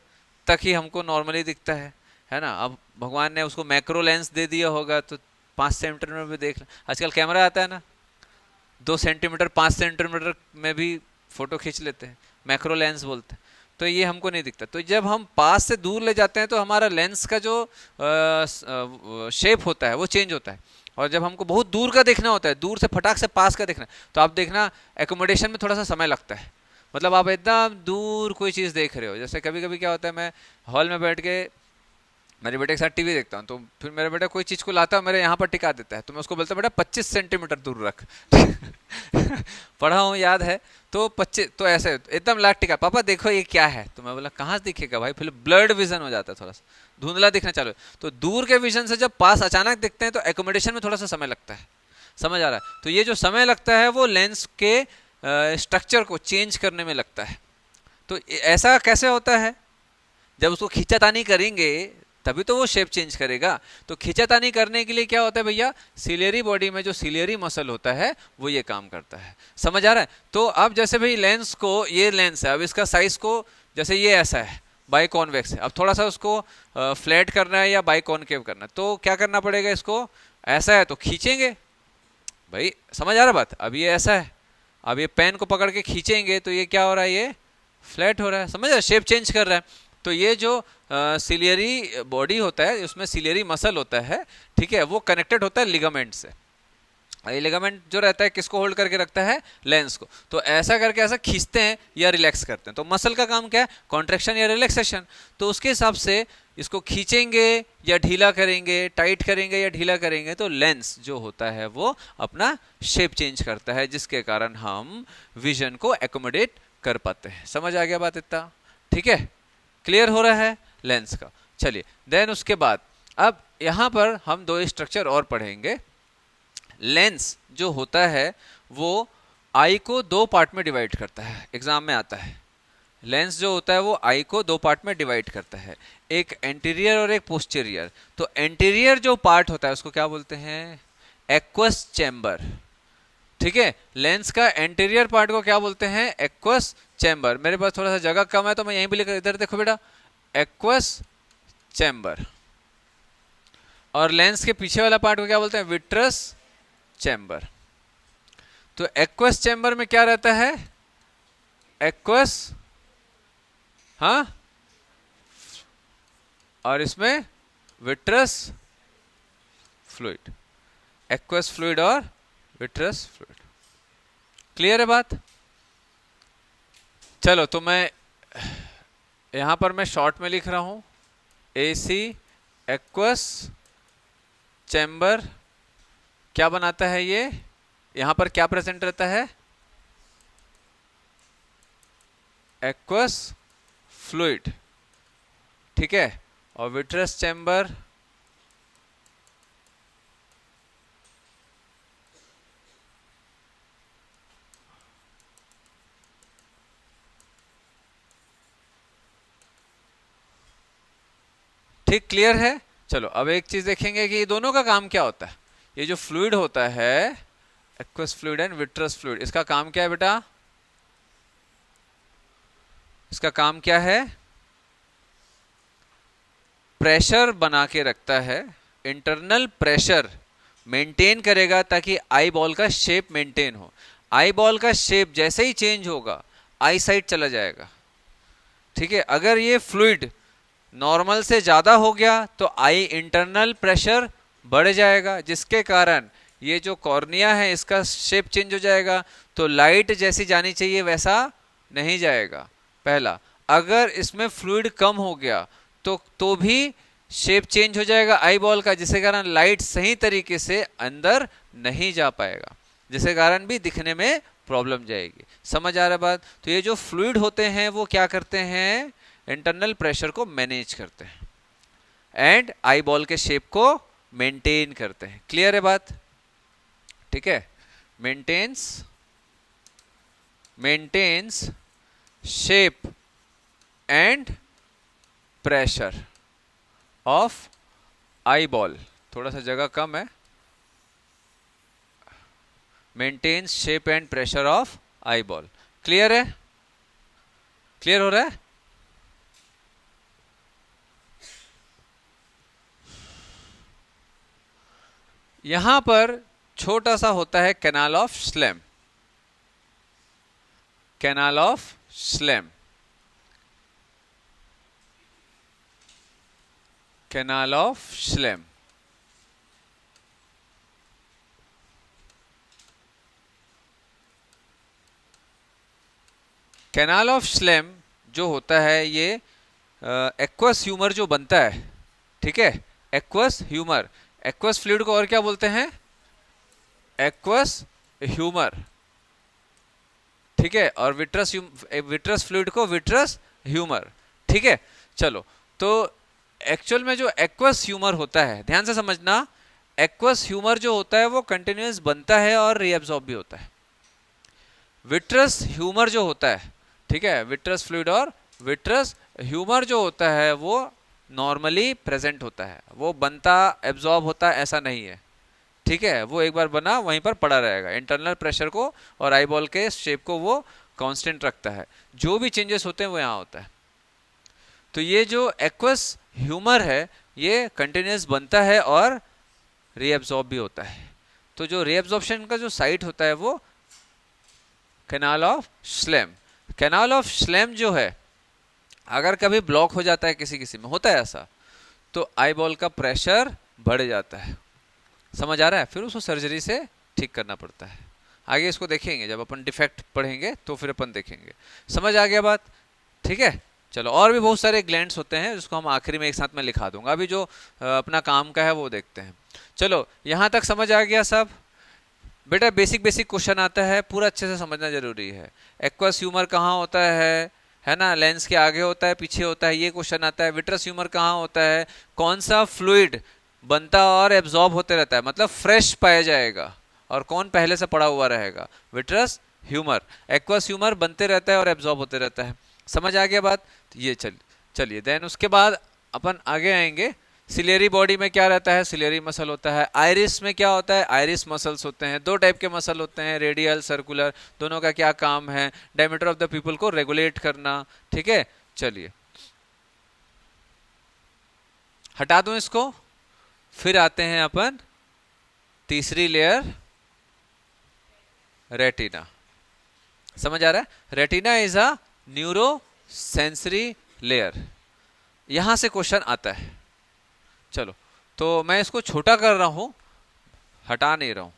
तक ही हमको नॉर्मली दिखता है ना। अब भगवान ने उसको मैक्रो लेंस दे दिया होगा तो 5 सेंटीमीटर में भी देख। आजकल कैमरा आता है ना, 2 सेंटीमीटर 5 सेंटीमीटर में भी फोटो खींच लेते हैं, मैक्रो लेंस बोलते हैं। तो ये हमको नहीं दिखता। तो जब हम पास से दूर ले जाते हैं तो हमारा लेंस का जो शेप होता है वो चेंज होता है, और जब हमको बहुत दूर का देखना होता है, दूर से फटाक से पास का देखना, तो आप देखना एकोमोडेशन में थोड़ा सा समय लगता है। मतलब आप एकदम दूर कोई चीज़ देख रहे हो, जैसे कभी कभी क्या होता है, मैं हॉल में बैठ के मेरे बेटे के साथ टीवी देखता हूँ, तो फिर मेरा बेटा कोई चीज़ को लाता है मेरे यहाँ पर टिका देता है, तो मैं उसको बोलता हूँ बेटा 25 सेंटीमीटर दूर रख। पढ़ा हूँ, याद है। तो 25, तो ऐसे एकदम लाट टिका, पापा देखो ये क्या है, तो मैं बोला कहाँ से दिखेगा भाई, फिर ब्लर्ड विजन हो जाता है, थोड़ा सा धुंधला दिखना चालू है। तो दूर के विजन से जब पास अचानक दिखते हैं तो एकोमोडेशन में थोड़ा सा समय लगता है। समझ आ रहा है? तो ये जो समय लगता है वो लेंस के स्ट्रक्चर को चेंज करने में लगता है। तो ऐसा कैसे होता है? जब उसको खींचातानी करेंगे तभी तो वो शेप चेंज करेगा। तो खींचातानी करने के लिए क्या होता है भैया, सिलियरी बॉडी में जो सिलियरी मसल होता है वो ये काम करता है। समझ आ रहा है? तो अब जैसे भाई लेंस को, ये लेंस है, अब इसका साइज को, जैसे ये ऐसा है बाई कॉन्वेक्स है, अब थोड़ा सा उसको फ्लैट करना है या बाई कॉनकेव करना है, तो क्या करना पड़ेगा, इसको ऐसा है तो खींचेंगे भाई। समझ आ रहा बात? अब ये ऐसा है, अब ये पेन को पकड़ के खींचेंगे तो ये क्या हो रहा है, ये फ्लैट हो रहा है। समझ रहे? शेप चेंज कर रहा है। तो ये जो सिलियरी बॉडी होता है, उसमें सिलियरी मसल होता है, ठीक है, वो कनेक्टेड होता है लिगामेंट से। ये लिगामेंट जो रहता है किसको होल्ड करके रखता है, लेंस को। तो ऐसा करके ऐसा खींचते हैं या रिलैक्स करते हैं। तो मसल का काम क्या है, कॉन्ट्रेक्शन या रिलैक्सेशन। तो उसके हिसाब से इसको खींचेंगे या ढीला करेंगे, टाइट करेंगे या ढीला करेंगे, तो लेंस जो होता है वो अपना शेप चेंज करता है, जिसके कारण हम विजन को एकोमोडेट कर पाते हैं। समझ आ गया बात इतना? ठीक है, क्लियर हो रहा है लेंस का। चलिए देन उसके बाद अब यहां पर हम दो स्ट्रक्चर और पढ़ेंगे। लेंस जो होता है वो आई को दो पार्ट में डिवाइड करता है, एग्जाम में आता है। लेंस जो होता है वो आई को दो पार्ट में डिवाइड करता है, एक एंटीरियर और एक पोस्टीरियर। तो एंटीरियर जो पार्ट होता है उसको क्या बोलते हैं? Aqueous chamber. ठीक है, लेंस का एंटीरियर पार्ट को क्या बोलते हैं? Aqueous chamber. मेरे पास थोड़ा सा जगह कम है तो मैं यहीं भी लिखा, इधर देखो बेटा, एक्वस चैम्बर। और लेंस के पीछे वाला पार्ट को क्या बोलते हैं? Vitreous chamber. तो एक्वस चैम्बर में क्या रहता है? एक्वस, हाँ, और इसमें विट्रस फ्लूइड। एक्वस फ्लूइड और विट्रस फ्लूइड। क्लियर है बात? चलो तो मैं यहां पर मैं शॉर्ट में लिख रहा हूं, एसी एक्वस चैम्बर क्या बनाता है ये? यहां पर क्या प्रेजेंट रहता है? Aqueous fluid. ठीक है, और विट्रस चैम्बर ठीक, क्लियर है? चलो अब एक चीज देखेंगे कि ये दोनों का काम क्या होता है। ये जो फ्लूइड होता है aqueous fluid and vitreous fluid, इसका काम क्या है बेटा? इसका काम क्या है? प्रेशर बना के रखता है, इंटरनल प्रेशर मेंटेन करेगा ताकि आई बॉल का शेप मेंटेन हो। आई बॉल का शेप जैसे ही चेंज होगा आई साइड चला जाएगा। ठीक है, अगर ये फ्लूइड नॉर्मल से ज्यादा हो गया तो आई इंटरनल प्रेशर बढ़ जाएगा, जिसके कारण ये जो कॉर्निया है इसका शेप चेंज हो जाएगा। तो लाइट जैसी जानी चाहिए वैसा नहीं जाएगा, पहला। अगर इसमें फ्लूइड कम हो गया तो भी शेप चेंज हो जाएगा आई बॉल का, जिसके कारण लाइट सही तरीके से अंदर नहीं जा पाएगा, जिसके कारण भी दिखने में प्रॉब्लम जाएगी। समझ आ रहा बात? तो ये जो फ्लूइड होते हैं वो क्या करते हैं? इंटरनल प्रेशर को मैनेज करते हैं एंड आई बॉल के शेप को मेंटेन करते हैं। क्लियर है बात? ठीक है, maintains shape and pressure of eye ball. थोड़ा सा जगह कम है। Maintains shape and pressure of eye ball. Clear है? क्लियर हो रहा है? यहां पर छोटा सा होता है canal of Schlemm. Canal of Schlemm, canal of Schlemm. Canal of Schlemm जो होता है ये एक्वस ह्यूमर जो बनता है। ठीक है, एक्वस ह्यूमर। एक्वस फ्लूइड को और क्या बोलते हैं? Aqueous humour. ठीक है, और विट्रस फ्लूइड को विट्रस ह्यूमर। ठीक है, चलो तो एक्चुअल में जो एक्वस ह्यूमर होता है, ध्यान से समझना, एक्वस ह्यूमर जो होता है वो कंटिन्यूअस बनता है और रीअब्सॉर्ब भी होता है। विट्रस ह्यूमर जो होता है, ठीक है, विट्रस फ्लूइड और विट्रस ह्यूमर जो होता है वो नॉर्मली प्रेजेंट होता है, वो बनता एब्जॉर्ब होता ऐसा नहीं है। ठीक है, वो एक बार बना वहीं पर पड़ा रहेगा। इंटरनल प्रेशर को और आई बॉल के शेप को वो कांस्टेंट रखता है, जो भी चेंजेस होते हैं वो यहाँ होता है। तो ये जो एक्वस ह्यूमर है ये कंटिन्यूस बनता है और रीअब्सॉर्ब भी होता है। तो जो रीअब्सॉर्प्शन का जो साइट होता है वो canal of Schlemm. Canal of Schlemm जो है अगर कभी ब्लॉक हो जाता है, किसी किसी में होता है ऐसा, तो आई बॉल का प्रेशर बढ़ जाता है। समझ आ रहा है? फिर उसको सर्जरी से ठीक करना पड़ता है। आगे इसको देखेंगे, जब अपन डिफेक्ट पढ़ेंगे तो फिर अपन देखेंगे। समझ आ गया बात? ठीक है, चलो, और भी बहुत सारे ग्लैंड्स होते हैं जिसको हम आखिरी में एक साथ में लिखा दूंगा। अभी जो अपना काम का है वो देखते हैं। चलो, यहां तक समझ आ गया सब? बेटा बेसिक बेसिक क्वेश्चन आता है, पूरा अच्छे से समझना जरूरी है। एक्वस ह्यूमर कहाँ होता है ना? लेंस के आगे होता है, पीछे होता है, ये क्वेश्चन आता है। विट्रस ह्यूमर कहाँ होता है? कौन सा फ्लूइड बनता और एब्जॉर्ब होते रहता है, मतलब फ्रेश पाया जाएगा, और कौन पहले से पड़ा हुआ रहेगा? Vitreous humour. एक्वस ह्यूमर बनते रहता है और एब्जॉर्ब होते रहता है। समझ आ गया बात? ये चलिए देन उसके बाद अपन आगे आएंगे। सिलेरी बॉडी में क्या रहता है? सिलेरी मसल होता है। आइरिस में क्या होता है? आइरिस मसल्स होते हैं। दो टाइप के मसल होते हैं, रेडियल, सर्कुलर। दोनों का क्या काम है? डायमीटर ऑफ द पीपल को रेगुलेट करना। ठीक है, चलिए हटा दूं इसको। फिर आते हैं अपन तीसरी लेयर, रेटिना। समझ आ रहा है? Retina is a neuro sensory layer. यहां से क्वेश्चन आता है। चलो, तो मैं इसको छोटा कर रहा हूं, हटा नहीं रहा हूं।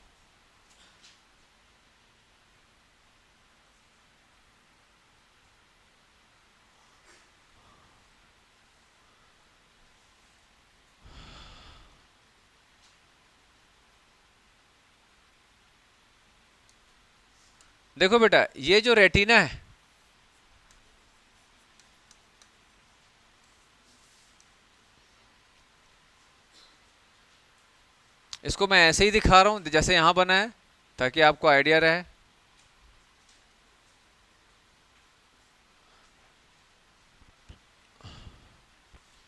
देखो बेटा, ये जो रेटिना है, इसको मैं ऐसे ही दिखा रहा हूं जैसे यहां बना है, ताकि आपको आइडिया रहे।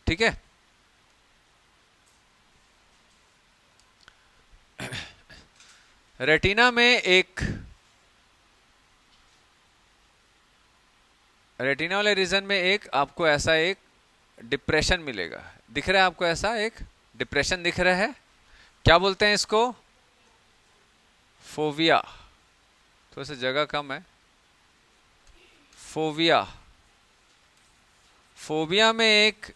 ठीक है, रेटिना में एक, रेटिना वाले रीजन में एक आपको ऐसा एक डिप्रेशन मिलेगा। दिख रहा है आपको? ऐसा एक डिप्रेशन दिख रहा है। क्या बोलते हैं इसको? फोविया। थोड़ा सा जगह कम है। फोविया। फोबिया में एक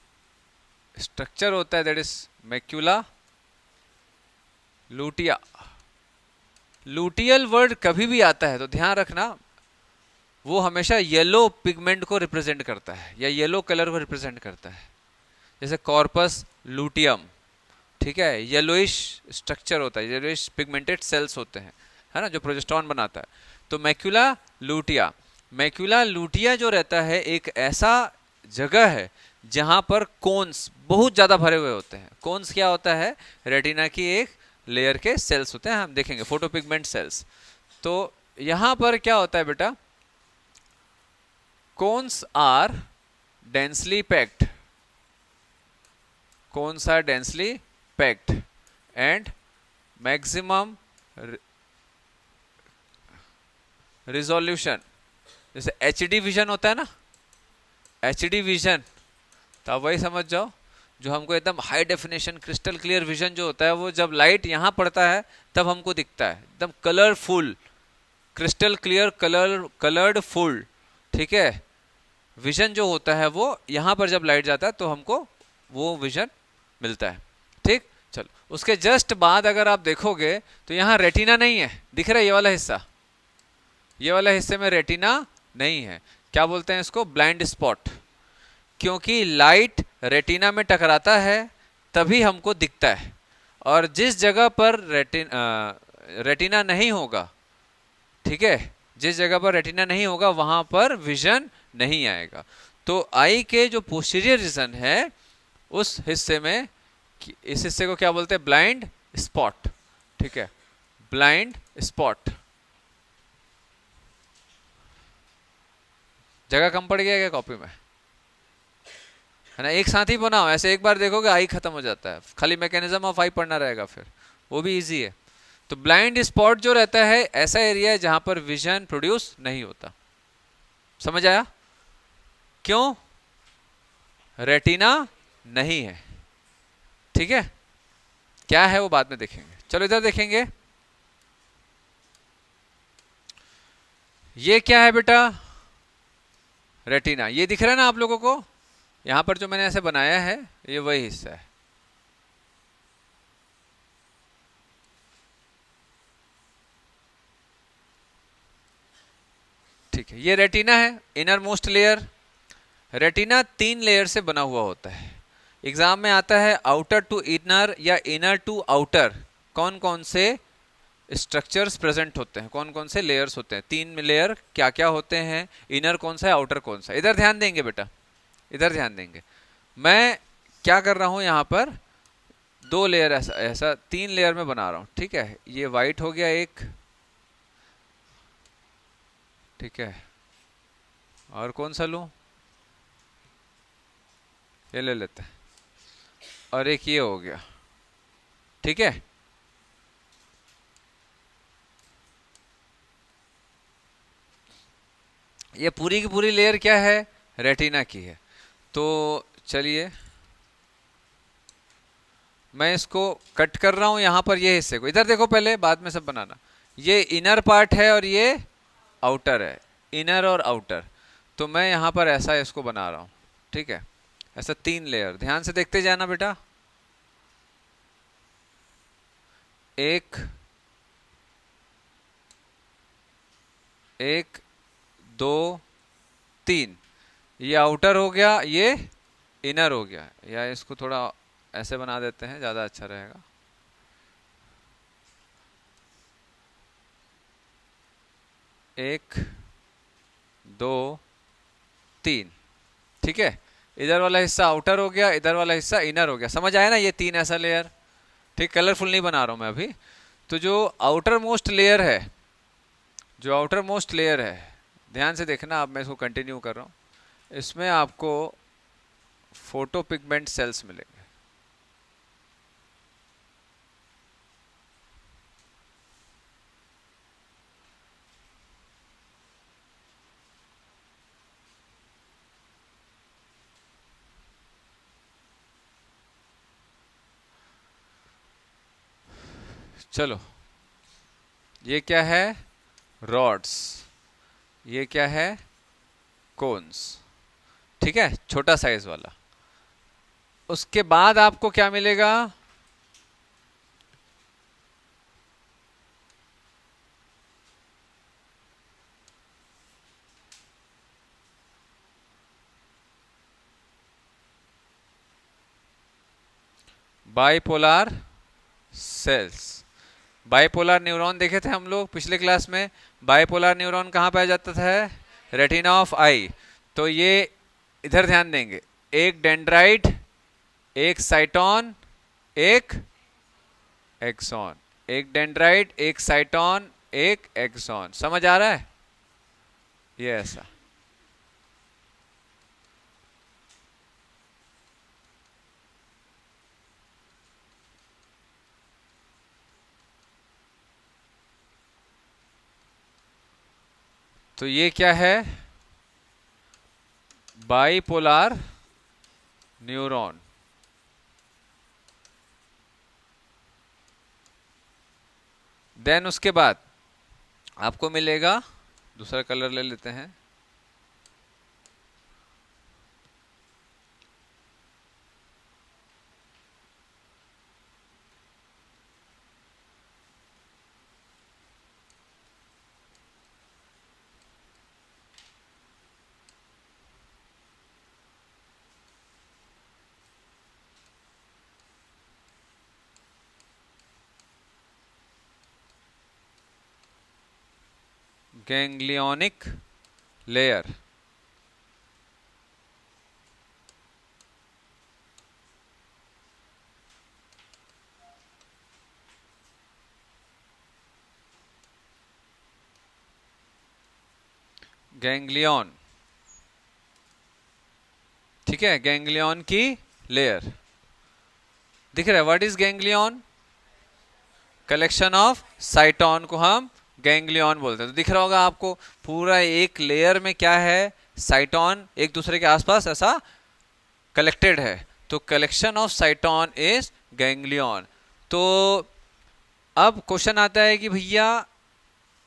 स्ट्रक्चर होता है, that is macula लूटिया। Luteal word कभी भी आता है तो ध्यान रखना, वो हमेशा येलो पिगमेंट को रिप्रेजेंट करता है या येलो कलर को रिप्रेजेंट करता है। जैसे कॉर्पस लूटियम, ठीक है, येलोइश स्ट्रक्चर होता है, येलोइश पिगमेंटेड सेल्स होते हैं, है ना, जो प्रोजेस्टेरॉन बनाता है। तो मैक्यूला लूटिया, मैक्यूला लूटिया जो रहता है एक ऐसा जगह है जहां पर कोन्स बहुत ज्यादा भरे हुए होते हैं। कोन्स क्या होता है? रेटिना की एक लेयर के सेल्स होते हैं, हम देखेंगे फोटोपिगमेंट सेल्स। तो यहां पर क्या होता है बेटा? Cones are densely packed, cones are densely packed and maximum resolution. जैसे एचडी विजन होता है ना, एचडी विजन, तो आप वही समझ जाओ, जो हमको एकदम high definition crystal clear vision जो होता है, वो जब लाइट यहां पड़ता है तब हमको दिखता है एकदम colourful, crystal clear, coloured full. ठीक है, विजन जो होता है वो यहां पर जब लाइट जाता है तो हमको वो विजन मिलता है। ठीक, चलो उसके जस्ट बाद अगर आप देखोगे तो यहाँ रेटिना नहीं है। दिख रहा है ये वाला हिस्सा? ये वाला हिस्से में रेटिना नहीं है। क्या बोलते हैं इसको? Blind spot. क्योंकि लाइट रेटिना में टकराता है तभी हमको दिखता है, और जिस जगह पर रेटिना नहीं होगा, ठीक है, जिस जगह पर रेटिना नहीं होगा वहां पर विजन नहीं आएगा। तो आई के जो पोस्टीरियर रीजन है उस हिस्से में, इस हिस्से को क्या बोलते हैं? Blind spot. ठीक है, ब्लाइंड स्पॉट। जगह कम पड़ गया क्या कॉपी में? है ना, एक साथ ही बनाओ, ऐसे एक बार देखोगे आई खत्म हो जाता है, खाली मैकेनिज्म ऑफ आई पढ़ना रहेगा, फिर वो भी इजी है। तो ब्लाइंड स्पॉट जो रहता है ऐसा एरिया है जहां पर विजन प्रोड्यूस नहीं होता। समझ आया? क्यों? रेटिना नहीं है। ठीक है, क्या है वो बाद में देखेंगे। चलो इधर देखेंगे, ये क्या है बेटा? रेटिना। ये दिख रहा है ना आप लोगों को? यहां पर जो मैंने ऐसे बनाया है ये वही हिस्सा है। ठीक है, ये रेटिना है, inner most layer. Retina 3 layer से बना हुआ होता है। एग्जाम में आता है आउटर टू इनर या इनर टू आउटर, कौन कौन से स्ट्रक्चर्स प्रेजेंट होते हैं, कौन कौन से लेयर्स होते हैं, 3 लेयर क्या क्या होते हैं, इनर कौन सा है, आउटर कौन सा है। इधर ध्यान देंगे बेटा, इधर ध्यान देंगे। मैं क्या कर रहा हूं यहां पर, 2 लेयर ऐसा ऐसा 3 लेयर में बना रहा हूं, ठीक है। ये वाइट हो गया एक, ठीक है, और कौन सा लूं, ये ले लेते हैं, और एक ये हो गया, ठीक है। ये पूरी की पूरी लेयर क्या है, रेटिना की है। तो चलिए मैं इसको कट कर रहा हूं यहां पर, ये हिस्से को इधर देखो पहले, बाद में सब बनाना। ये इनर पार्ट है और ये आउटर है, इनर और आउटर। तो मैं यहां पर ऐसा इसको बना रहा हूं, ठीक है। ऐसा 3 लेयर, ध्यान से देखते जाना बेटा। 1 1 2 3, ये आउटर हो गया, ये इनर हो गया। या इसको थोड़ा ऐसे बना देते हैं, ज्यादा अच्छा रहेगा। 1 2 3, ठीक है। इधर वाला हिस्सा आउटर हो गया, इधर वाला हिस्सा इनर हो गया। समझ आया ना, ये 3 ऐसा लेयर, ठीक। कलरफुल नहीं बना रहा हूं मैं अभी। तो जो आउटर मोस्ट लेयर है, जो आउटर मोस्ट लेयर है, ध्यान से देखना, अब मैं इसको कंटिन्यू कर रहा हूं। इसमें आपको फोटो पिगमेंट सेल्स मिलेंगे। चलो, ये क्या है, रॉड्स, ये क्या है, कोन्स, ठीक है, छोटा साइज वाला। उसके बाद आपको क्या मिलेगा, बाइपोलर सेल्स। बाइपोलर न्यूरॉन देखे थे हम लोग पिछले क्लास में। बाइपोलर न्यूरॉन कहाँ पाया जाता था, रेटिना ऑफ आई। तो ये इधर ध्यान देंगे, एक डेंड्राइट, एक साइटोन, एक एक्सॉन, एक डेंड्राइट, एक साइटोन, एक एक्सॉन। समझ आ रहा है, ये ऐसा। तो ये क्या है, बाइपोलर न्यूरॉन। देन उसके बाद आपको मिलेगा, दूसरा कलर ले लेते हैं, गैंग्लियोनिक लेयर। गैंग्लियन, ठीक है, गैंग्लियन की लेयर दिख रहा है। What is ganglion, collection of साइटोन को हम गैंग्लियन बोलते हैं। तो दिख रहा होगा आपको, पूरा एक लेयर में क्या है, साइटोन एक दूसरे के आसपास ऐसा कलेक्टेड है। तो कलेक्शन ऑफ साइटोन इज गैंग्लियन। तो अब क्वेश्चन आता है कि भैया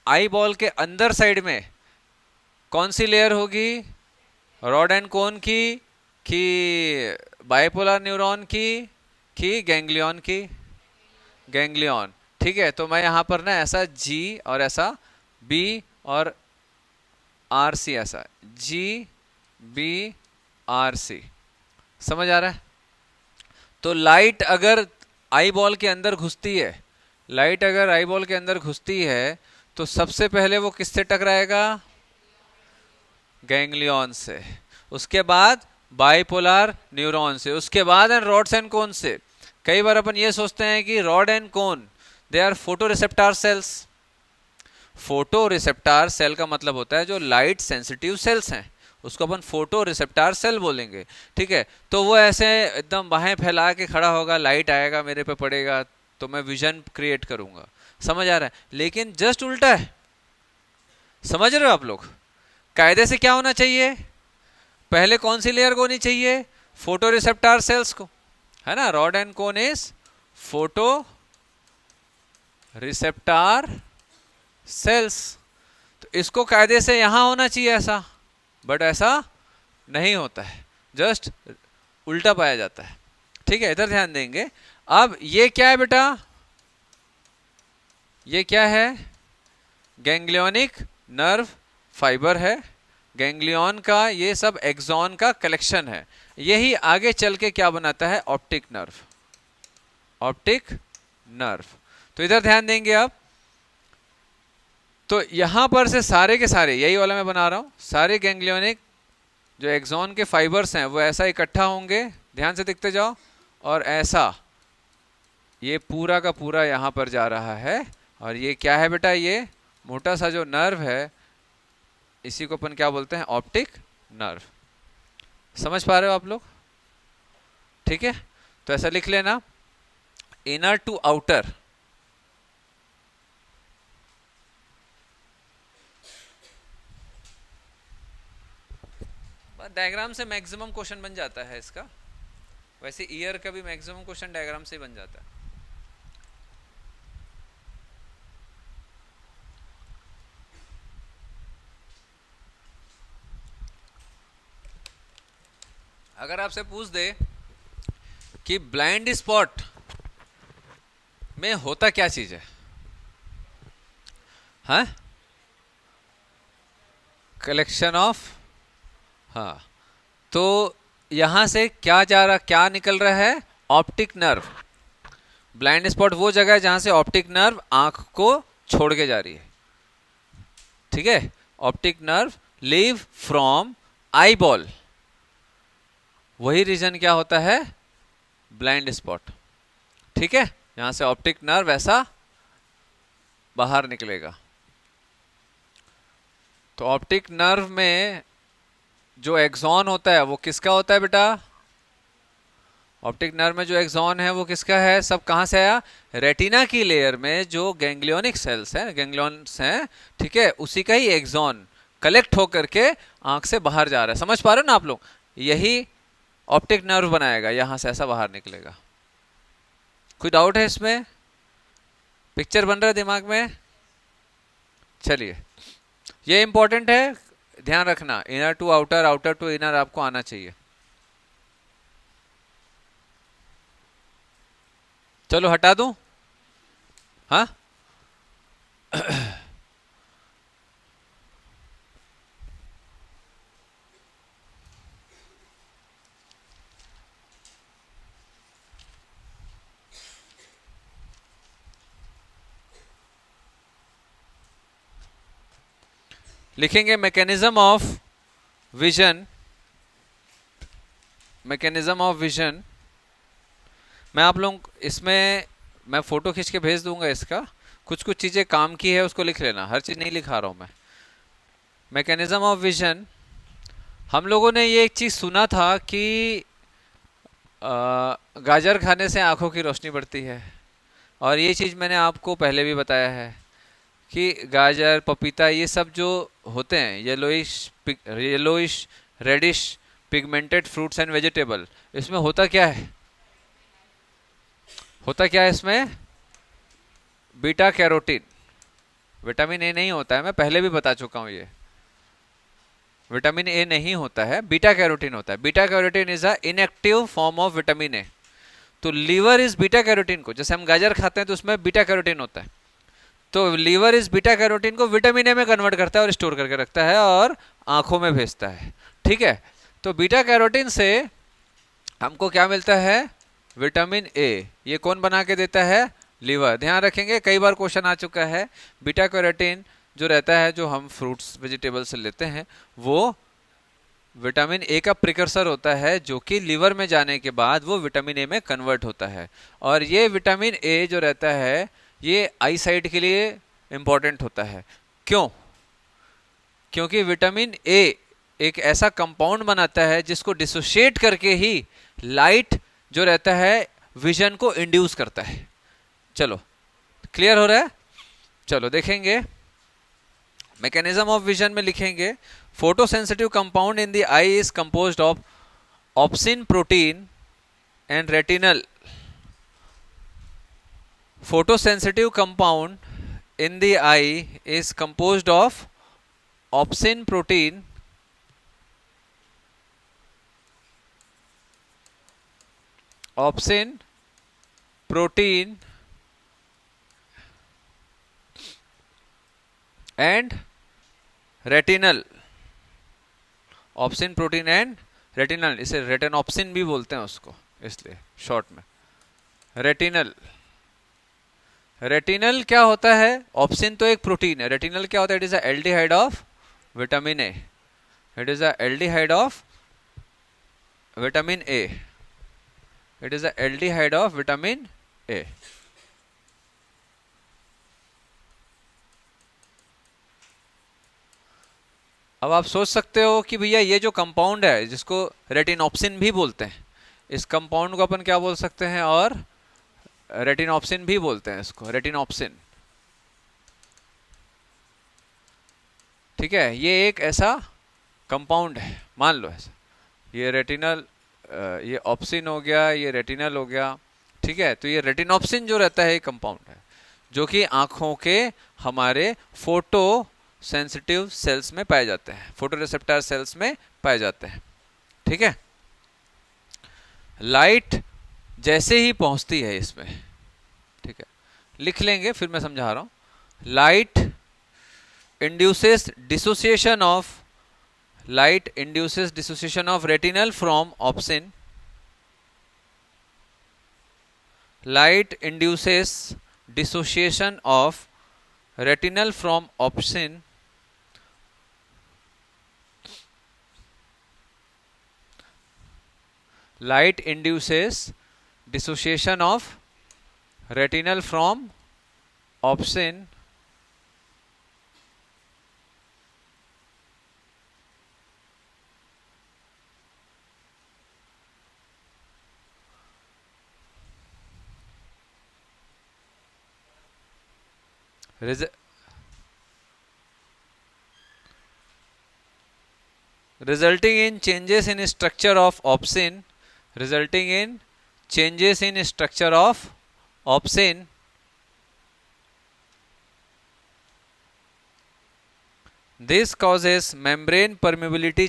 आई बॉल के अंदर साइड में कौन सी लेयर होगी, रॉड एंड कोन की, कि बाइपोलर न्यूरॉन की, कि गैंग्लियन की, गैंग्लियन, ठीक है। तो मैं यहां पर ना ऐसा जी और ऐसा बी और आर सी, ऐसा जी बी RC। समझ आ रहा है? तो लाइट अगर आई बॉल के अंदर घुसती है, लाइट अगर आई बॉल के अंदर घुसती है तो सबसे पहले वो किससे टकराएगा? गैंग्लियन से। उसके बाद बाइपोलर न्यूरॉन से। उसके बाद रॉड्स एंड कोन से। कई बार अपन ये सोचते हैं कि rod and cone they are photo receptor cells. Photo receptor cell का मतलब होता है जो लाइट सेंसिटिव सेल्स हैं, उसको अपन फोटो रिसेप्टर सेल बोलेंगे। ठीक है, तो वो ऐसे एकदम बाहें फैला के खड़ा होगा, लाइट आएगा मेरे पे पड़ेगा तो मैं विजन क्रिएट करूंगा। समझ आ रहा है? लेकिन जस्ट उल्टा है। समझ रहे हो आप लोग? कायदे से क्या होना चाहिए? पहले कौन सी लेयर को होनी चाहिए? फोटो रिसेप्टर सेल्स को, है ना? Rod and cone is photo receptor sales. तो इसको कायदे से यहां होना चाहिए ऐसा, बट ऐसा नहीं होता है, जस्ट उल्टा पाया जाता है। ठीक है, इधर ध्यान देंगे। अब ये क्या है बेटा? ये क्या है? गैंग्लियोनिक नर्व फाइबर है। गैंग्लियन का ये सब एक्सॉन का कलेक्शन है। यही आगे चल के क्या बनाता है? Optic nerve. Optic nerve. तो इधर ध्यान देंगे आप। तो यहां पर से सारे के सारे, यही वाला मैं बना रहा हूं, सारे गैंग्लियोनिक जो एक्सॉन के फाइबर्स हैं वो ऐसा इकट्ठा होंगे, ध्यान से दिखते जाओ, और ऐसा ये पूरा का पूरा यहां पर जा रहा है। और ये क्या है बेटा? ये मोटा सा जो नर्व है इसी को अपन क्या बोलते हैं? Optic nerve. समझ पा रहे हो आप लोग? ठीक है, तो ऐसा लिख लेना, इनर टू आउटर। डायग्राम से मैक्सिमम क्वेश्चन बन जाता है इसका। वैसे ईयर का भी मैक्सिमम क्वेश्चन डायग्राम से बन जाता है। अगर आपसे पूछ दे कि ब्लाइंड स्पॉट में होता क्या चीज है? हाँ, कलेक्शन ऑफ, हाँ, तो यहां से क्या जा रहा, क्या निकल रहा है? Optic nerve. ब्लाइंड स्पॉट वो जगह है जहां से ऑप्टिक नर्व आंख को छोड़ के जा रही है। ठीक है, optic nerve leave from eye ball, वही रीजन क्या होता है? Blind spot. ठीक है, यहां से ऑप्टिक नर्व ऐसा बाहर निकलेगा। तो ऑप्टिक नर्व में जो एक्सॉन होता है वो किसका होता है बेटा? ऑप्टिक नर्व में जो एक्सॉन है वो किसका है? सब कहां से आया? रेटिना की लेयर में जो गैंग्लियोनिक सेल्स हैं, गैंग्लियंस हैं, ठीक है, उसी का ही एक्सॉन कलेक्ट होकर के आंख से बाहर जा रहा है। समझ पा रहे हो ना आप लोग? यही ऑप्टिक नर्व बनाएगा, यहां से ऐसा बाहर निकलेगा। कोई डाउट है इसमें? पिक्चर बन रहा है दिमाग में? चलिए, ये इंपॉर्टेंट है, ध्यान रखना। Inner to outer, outer to inner आपको आना चाहिए। चलो हटा दूं? हाँ, लिखेंगे mechanism of vision. Mechanism of vision मैं आप लोग इसमें मैं फोटो खींच के भेज दूंगा इसका। कुछ कुछ चीजें काम की है उसको लिख लेना, हर चीज नहीं लिखा रहा हूं मैं। मैकेनिज्म ऑफ विजन, हम लोगों ने ये एक चीज सुना था कि गाजर खाने से आंखों की रोशनी बढ़ती है, और ये चीज मैंने आपको पहले भी बताया है कि गाजर, पपीता, ये सब जो होते हैं yellowish reddish pigmented fruits and vegetable, इसमें होता क्या है? होता क्या है इसमें? Beta carotene. विटामिन ए नहीं होता है, मैं पहले भी बता चुका हूं। ये विटामिन ए नहीं होता है, बीटा कैरोटीन होता है। Beta carotene is a inactive form of vitamin A. तो लीवर इस बीटा कैरोटीन को, जैसे हम गाजर खाते हैं तो उसमें बीटा कैरोटीन होता है, तो लीवर इस बीटा कैरोटीन को विटामिन ए में कन्वर्ट करता है और स्टोर करके रखता है और आंखों में भेजता है। ठीक है, तो बीटा कैरोटीन से हमको क्या मिलता है? Vitamin A. ये कौन बना के देता है? लीवर। ध्यान रखेंगे, कई बार क्वेश्चन आ चुका है। बीटा कैरोटीन जो रहता है, जो हम फ्रूट्स वेजिटेबल से लेते हैं, वो विटामिन ए का प्रिकर्सर होता है, जो कि लीवर में जाने के बाद वो विटामिन ए में कन्वर्ट होता है। और ये विटामिन ए जो रहता है, ये आई साइट के लिए इंपॉर्टेंट होता है। क्यों? क्योंकि विटामिन ए एक ऐसा कंपाउंड बनाता है जिसको डिसोशिएट करके ही लाइट जो रहता है विजन को इंड्यूस करता है। चलो, क्लियर हो रहा है? चलो देखेंगे, मैकेनिज्म ऑफ विजन में लिखेंगे, photosensitive compound in the I is composed of obscene protein and retinal. Photosensitive compound in the eye is composed of opsin protein and retinal। Obscene protein and retinal, इसे रेटिनॉप्सिन भी बोलते हैं उसको, इसलिए short में retinal. Retinal क्या होता है? ऑप्सिन तो एक प्रोटीन है, रेटिनल क्या होता है? It is a aldehyde of vitamin A. It is a aldehyde of vitamin A. It is a aldehyde of vitamin A. अब आप सोच सकते हो कि भैया ये जो कंपाउंड है, जिसको रेटिनॉप्सिन भी बोलते हैं, इस कंपाउंड को अपन क्या बोल सकते हैं? और रेटिनॉप्सिन भी बोलते हैं इसको, रेटिनॉप्सिन। ठीक है, ये एक ऐसा कंपाउंड है, मान लो ऐसा, ये रेटिनल, ये ऑप्सिन हो गया, ये रेटिनल हो गया। ठीक है, तो ये रेटिनॉप्सिन जो रहता है ये कंपाउंड है, जो कि आंखों के हमारे फोटो सेंसिटिव सेल्स में पाए जाते हैं, फोटो रिसेप्टर सेल्स में पाए जाते हैं। ठीक है, लाइट जैसे ही पहुंचती है इसमें, ठीक है, लिख लेंगे, फिर मैं समझा रहा हूं। Light induces dissociation of retinal from obscene. Light induces dissociation of retinal from obscene light induces dissociation of retinal from opsin resulting in changes in structure of opsin this causes membrane permeability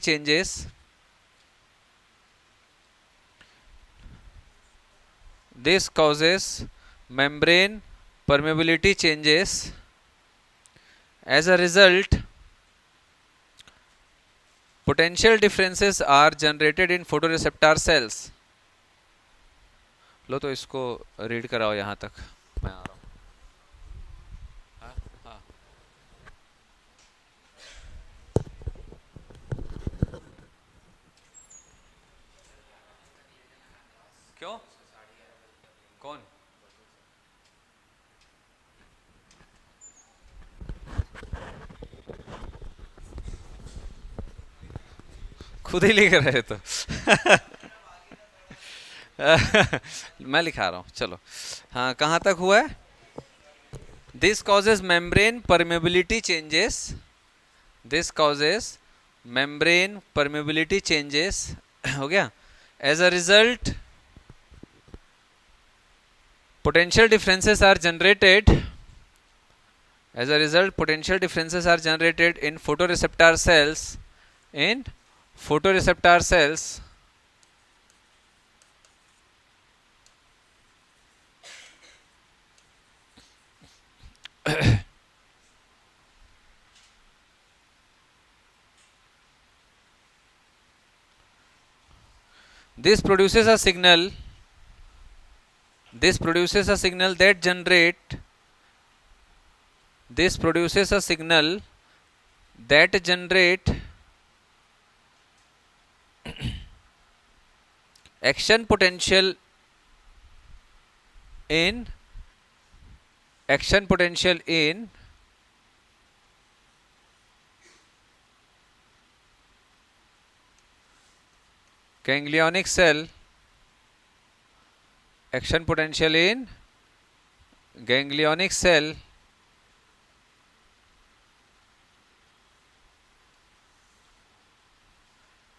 changes as a result potential differences are generated in photoreceptor cells। लो तो इसको read कराओ यहां तक, मैं आ रहा हूं। हाँ हाँ, क्यों? कौन? खुद ही लिख रहे तो मैं लिखा रहा हूं, चलो। हाँ, कहां तक हुआ है? This causes membrane permeability changes हो गया। As a result potential differences are generated in photoreceptor cells this produces a signal this produces a signal that generate this produces a signal that generate action potential in action potential in ganglionic cell action potential in ganglionic cell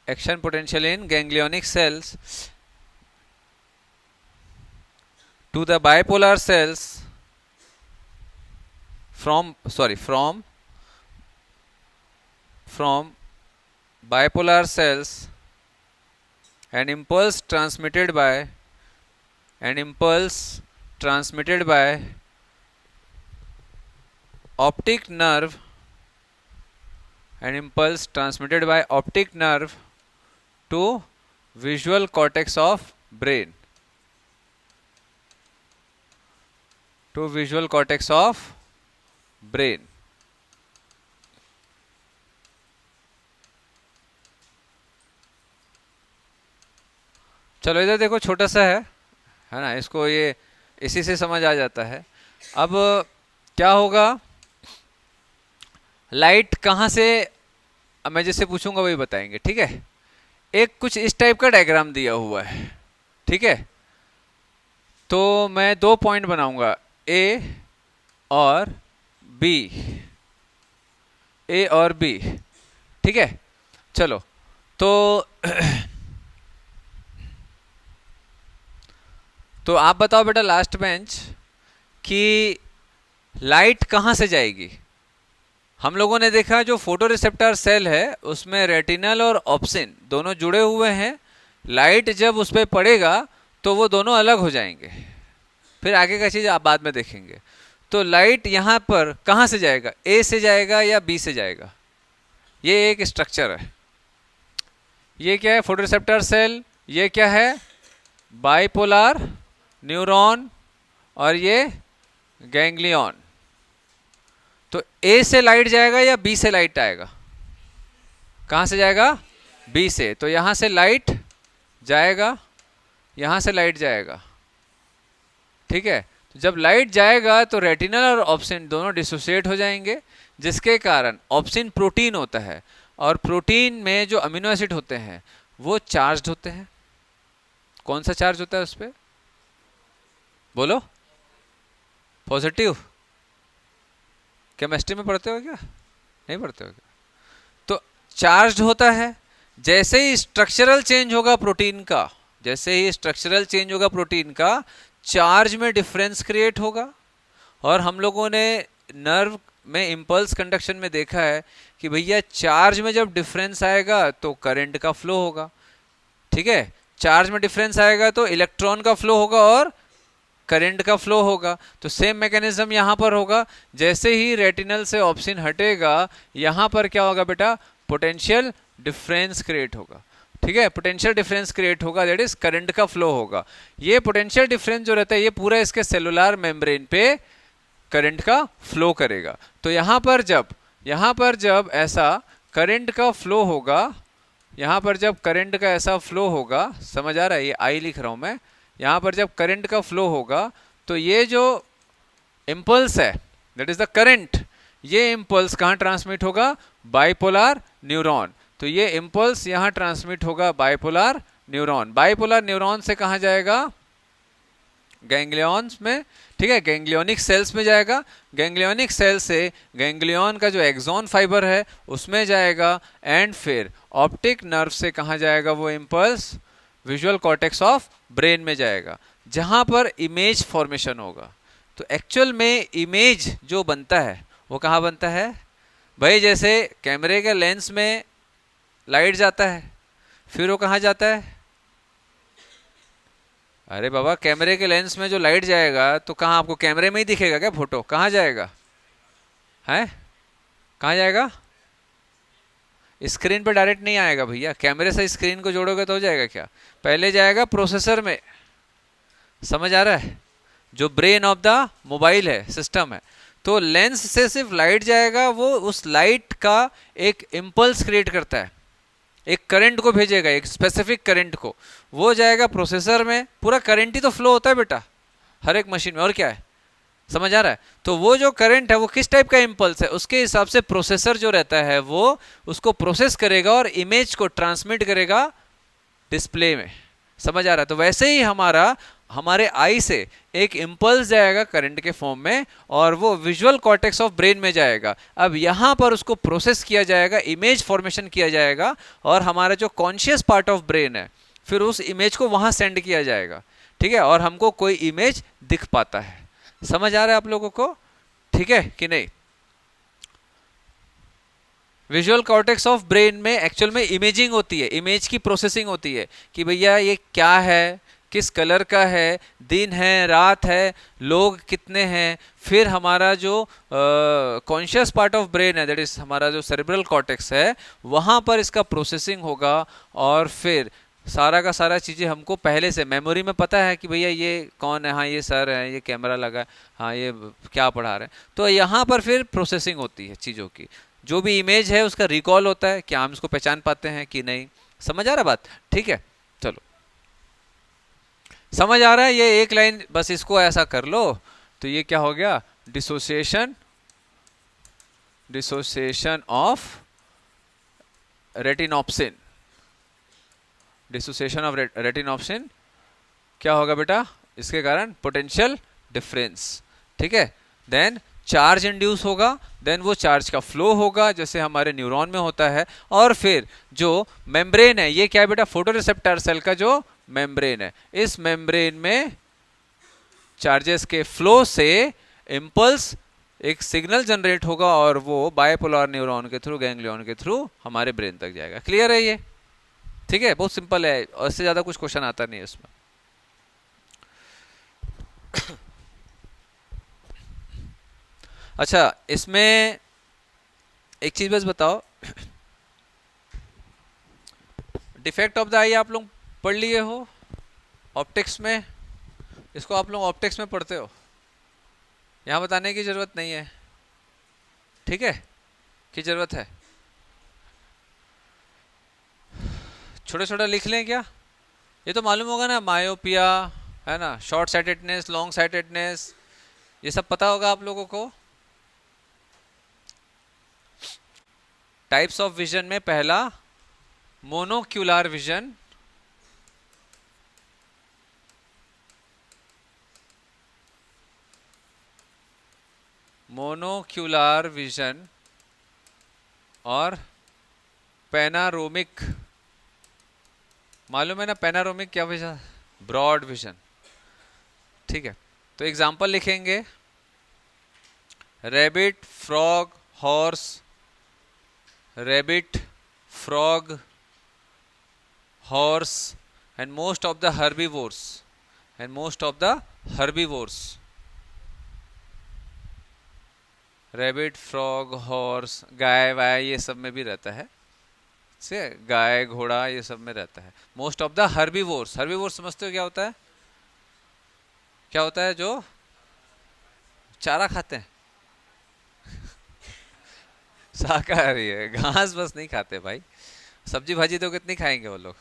action potential in ganglionic cells to the bipolar cells from bipolar cells an impulse transmitted by optic nerve to visual cortex of brain चलो इधर देखो, छोटा सा है ना, इसको ये इसी से समझ आ जाता है। अब क्या होगा, लाइट कहाँ से, अब मैं जिससे पूछूंगा वही बताएंगे, ठीक है। एक कुछ इस टाइप का डायग्राम दिया हुआ है, ठीक है। तो मैं 2 पॉइंट बनाऊंगा, ए और बी, ठीक है। चलो तो तो आप बताओ बेटा लास्ट बेंच कि लाइट कहाँ से जाएगी। हम लोगों ने देखा जो फोटो रिसेप्टर सेल है उसमें रेटिनल और ऑप्सिन दोनों जुड़े हुए हैं। लाइट जब उस पर पड़ेगा तो वो दोनों अलग हो जाएंगे, फिर आगे का चीज़ आप बाद में देखेंगे। तो लाइट यहाँ पर कहाँ से जाएगा, ए से जाएगा या बी से जाएगा। ये एक स्ट्रक्चर है, ये क्या है, फोटो रिसेप्टर सेल, ये क्या है, बाइपोलर न्यूरॉन, और ये गैंग्लियन। तो ए से लाइट जाएगा या बी से लाइट आएगा, कहाँ से जाएगा, बी से। तो यहाँ से लाइट जाएगा, यहाँ से लाइट जाएगा, ठीक है। तो जब लाइट जाएगा तो रेटिनल और ऑप्सिन दोनों डिसोसिएट हो जाएंगे, जिसके कारण ऑप्सिन प्रोटीन होता है, और प्रोटीन में जो अमीनो एसिड होते हैं वो चार्ज्ड होते हैं। कौन सा चार्ज होता है उस पर, बोलो, पॉजिटिव। केमिस्ट्री में पढ़ते हो क्या, नहीं पढ़ते हो क्या। तो चार्ज्ड होता है। जैसे ही स्ट्रक्चरल चेंज होगा प्रोटीन का, चार्ज में डिफरेंस क्रिएट होगा। और हम लोगों ने नर्व में इम्पल्स कंडक्शन में देखा है कि भैया चार्ज में जब डिफरेंस आएगा तो करंट का फ्लो होगा, ठीक है। चार्ज में डिफरेंस आएगा तो इलेक्ट्रॉन का फ्लो होगा और करंट का फ्लो होगा। तो सेम मैकेनिज्म यहाँ पर होगा। जैसे ही रेटिनल से ऑप्सिन हटेगा, यहाँ पर क्या होगा बेटा, पोटेंशियल डिफरेंस क्रिएट होगा, ठीक है। पोटेंशियल डिफरेंस क्रिएट होगा, दैट इज करंट का फ्लो होगा। ये पोटेंशियल डिफरेंस जो रहता है ये पूरा इसके सेलुलर मेम्ब्रेन पे करंट का फ्लो करेगा। तो यहाँ पर जब ऐसा करंट का फ्लो होगा, यहाँ पर जब करंट का ऐसा फ्लो होगा, समझ आ रहा है, ये आई लिख रहा हूँ मैं। यहाँ पर जब करंट का फ्लो होगा तो ये जो इम्पल्स है दैट इज द करंट, ये इम्पल्स कहाँ ट्रांसमिट होगा, बाइपोलर न्यूरॉन। तो ये इम्पल्स यहाँ ट्रांसमिट होगा बाइपोलर न्यूरॉन से कहाँ जाएगा, गैंग्लियंस में, ठीक है, गैंग्लियोनिक सेल्स में जाएगा। गैंग्लियोनिक सेल से गैंग्लियन का जो एक्सॉन फाइबर है उसमें जाएगा, एंड फिर ऑप्टिक नर्व से कहाँ जाएगा वो impulse, visual cortex of brain में जाएगा, जहाँ पर इमेज फॉर्मेशन होगा। तो एक्चुअल में इमेज जो बनता है वो कहाँ बनता है भाई, जैसे कैमरे के लेंस में लाइट जाता है, फिर वो कहाँ जाता है, अरे बाबा कैमरे के लेंस में जो लाइट जाएगा तो कहाँ, आपको कैमरे में ही दिखेगा क्या फोटो, कहाँ जाएगा, है कहाँ जाएगा, स्क्रीन पे डायरेक्ट नहीं आएगा भैया, कैमरे से स्क्रीन को जोड़ोगे तो हो जाएगा क्या, पहले जाएगा प्रोसेसर में। समझ आ रहा है, जो ब्रेन ऑफ द मोबाइल है, सिस्टम है। तो लेंस से सिर्फ लाइट जाएगा, वो उस लाइट का एक इम्पल्स क्रिएट करता है, एक करंट को भेजेगा, एक स्पेसिफिक करंट को, वो जाएगा प्रोसेसर में। पूरा करंट ही तो फ्लो होता है बेटा हर एक मशीन में, और क्या है। समझ आ रहा है। तो वो जो करंट है वो किस टाइप का इम्पल्स है, उसके हिसाब से प्रोसेसर जो रहता है वो उसको प्रोसेस करेगा और इमेज को ट्रांसमिट करेगा डिस्प्ले में। समझ आ रहा है। तो वैसे ही हमारे आई से एक इम्पल्स जाएगा करंट के फॉर्म में, और वो विजुअल कॉर्टेक्स ऑफ ब्रेन में जाएगा। अब यहाँ पर उसको प्रोसेस किया जाएगा, इमेज फॉर्मेशन किया जाएगा, और हमारा जो कॉन्शियस पार्ट ऑफ ब्रेन है फिर उस इमेज को वहां सेंड किया जाएगा। ठीक है, और हमको कोई इमेज दिख पाता है। समझ आ रहा है आप लोगों को, ठीक है कि नहीं। विजुअल कॉर्टेक्स ऑफ ब्रेन में एक्चुअल में इमेजिंग होती है, इमेज की प्रोसेसिंग होती है कि भैया ये क्या है, किस कलर का है, दिन है रात है, लोग कितने हैं। फिर हमारा जो कॉन्शियस पार्ट ऑफ ब्रेन है, दैट इज हमारा जो सेरेब्रल कॉर्टेक्स है, वहां पर इसका प्रोसेसिंग होगा। और फिर सारा का सारा चीज़ें हमको पहले से मेमोरी में पता है कि भैया ये कौन है, हाँ ये सर है, ये कैमरा लगा है, हाँ ये क्या पढ़ा रहे हैं। तो यहाँ पर फिर प्रोसेसिंग होती है चीज़ों की, जो भी इमेज है उसका रिकॉल होता है, क्या हम इसको पहचान पाते हैं कि नहीं। समझ आ रहा बात, ठीक है। चलो, समझ आ रहा है। ये एक लाइन बस इसको ऐसा कर लो तो ये क्या हो गया, dissociation, dissociation of retinopsin. Dissociation of retinopsin क्या होगा बेटा, इसके कारण पोटेंशियल डिफरेंस। ठीक है, देन चार्ज इंड्यूस होगा, देन वो चार्ज का फ्लो होगा जैसे हमारे न्यूरॉन में होता है। और फिर जो मेम्ब्रेन है, ये क्या है बेटा, फोटोरिसेप्टर सेल का जो मेम्ब्रेन है, इस मेम्ब्रेन में चार्जेस के फ्लो से इम्पल्स एक सिग्नल जनरेट होगा, और वो बायपोलर न्यूरॉन के थ्रू, गैंग्लियन के थ्रू हमारे ब्रेन तक जाएगा। क्लियर है ये, ठीक है, बहुत सिंपल है, और इससे ज्यादा कुछ क्वेश्चन आता नहीं है इसमें। अच्छा, इसमें एक चीज बस बताओ, डिफेक्ट ऑफ द आई आप लोग पढ़ लिए हो ऑप्टिक्स में, इसको आप लोग ऑप्टिक्स में पढ़ते हो, यहाँ बताने की जरूरत नहीं है, ठीक है, की जरूरत है। छोटा छोटा लिख लें क्या, ये तो मालूम होगा ना, मायोपिया है ना, शॉर्ट साइटेडनेस, लॉन्ग साइटेडनेस, ये सब पता होगा आप लोगों को। टाइप्स ऑफ विजन में पहला मोनोक्यूलर विजन, मोनोक्यूलर विजन और पैनारोमिक, मालूम है ना पैनारोमिक क्या विजन, ब्रॉड विजन। ठीक है, तो एग्जांपल लिखेंगे, rabbit, frog, horse, rabbit, frog, horse, and most of the herbivores, and most of the herbivores, rabbit, frog, horse, गाय वाय ये सब में भी रहता है, से गाय घोड़ा ये सब में रहता है। Most of the herbivores, herbivores समझते हो क्या होता है, क्या होता है, जो चारा खाते हैं, शाकाहारी है, घास बस नहीं खाते भाई, सब्जी भाजी तो कितनी खाएंगे वो लोग।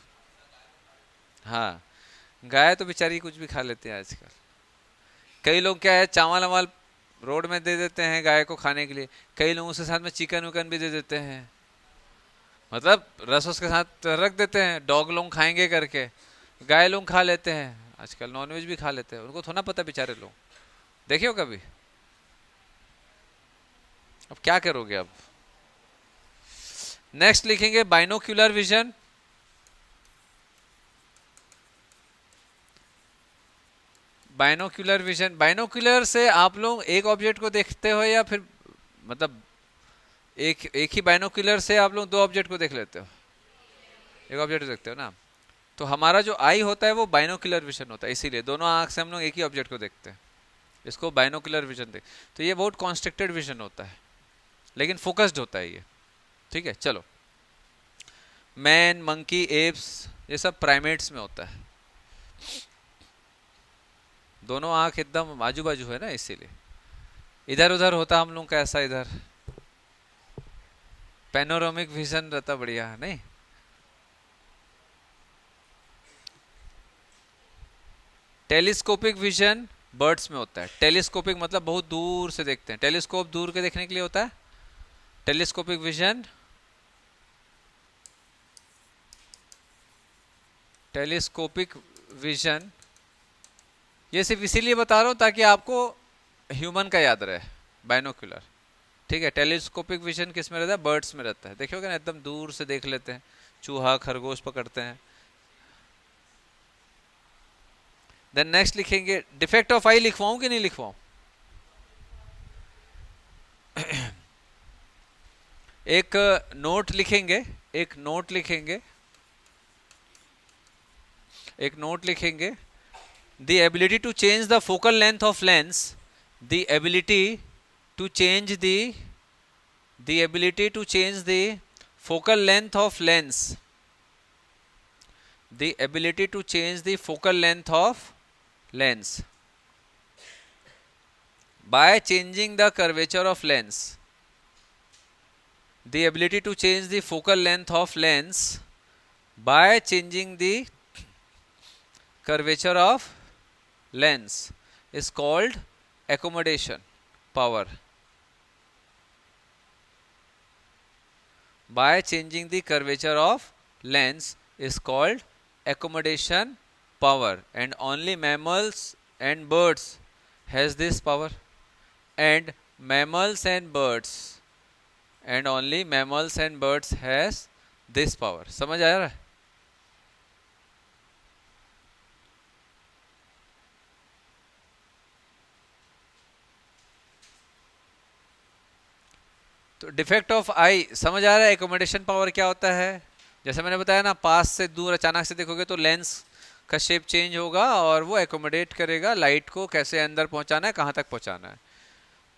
हाँ, गाय तो बेचारी कुछ भी खा लेते हैं आजकल। कई लोग क्या है, चावल वावल रोड में दे देते हैं गाय को खाने के लिए, कई लोग उसके साथ में चिकन उकन भी दे देते हैं, मतलब रस उसके साथ रख देते हैं, डॉग लोग खाएंगे करके, गाय लोग खा लेते हैं, आजकल नॉनवेज भी खा लेते हैं, उनको थोड़ा पता बेचारे लोग, देखियो कभी। अब क्या करोगे अब, नेक्स्ट लिखेंगे binocular vision, binocular vision, binocular से आप लोग एक ऑब्जेक्ट को देखते हो या फिर मतलब एक ही बाइनोक्यूलर से आप लोग दो ऑब्जेक्ट को देख लेते हो, एक ऑब्जेक्ट को देखते हो ना। तो हमारा जो आई होता है वो बाइनोक्यूलर विजन होता है, इसीलिए दोनों आंख से हम लोग एक ही ऑब्जेक्ट को देखते हैं, इसको बाइनोक्यूलर विजन देख। तो ये बहुत कॉन्स्ट्रिक्टेड विजन होता है, लेकिन फोकस्ड होता है ये। ठीक है, चलो मैन, मंकी, एप्स, ये सब प्राइमेट्स में होता है। दोनों आंख एकदम आजू बाजू है ना, इसीलिए। इधर उधर होता हम लोग का ऐसा, इधर पैनोरामिक विजन रहता, बढ़िया नहीं। टेलीस्कोपिक विजन बर्ड्स में होता है। टेलीस्कोपिक मतलब बहुत दूर से देखते हैं, टेलीस्कोप दूर के देखने के लिए होता है। टेलीस्कोपिक विजन, टेलीस्कोपिक विजन, ये सिर्फ इसीलिए बता रहा हूं ताकि आपको ह्यूमन का याद रहे, बाइनोकुलर। ठीक है, टेलीस्कोपिक विजन किस में रहता है? बर्ड्स में रहता है। देखियोगे ना, एकदम दूर से देख लेते हैं, चूहा खरगोश पकड़ते हैं। देन नेक्स्ट लिखेंगे, डिफेक्ट ऑफ आई लिखवाऊं कि नहीं लिखवाऊं? एक नोट लिखेंगे, एक नोट लिखेंगे, एक नोट लिखेंगे। The ability to change the focal length of lens, the ability to change the ability to change the focal length of lens, the ability to change the focal length of lens by changing the curvature of lens, the ability to change the focal length of lens by changing the curvature of lens is called accommodation power. By changing the curvature of lens is called accommodation power, and only mammals and birds has this power, and mammals and birds, and only mammals and birds has this power. समझ आ रहा है? तो defect of आई समझ आ रहा है? Accommodation power क्या होता है? जैसे मैंने बताया ना, पास से दूर अचानक से देखोगे तो लेंस का शेप चेंज होगा और वो एकोमोडेट करेगा लाइट को, कैसे अंदर पहुंचाना है, कहाँ तक पहुंचाना है।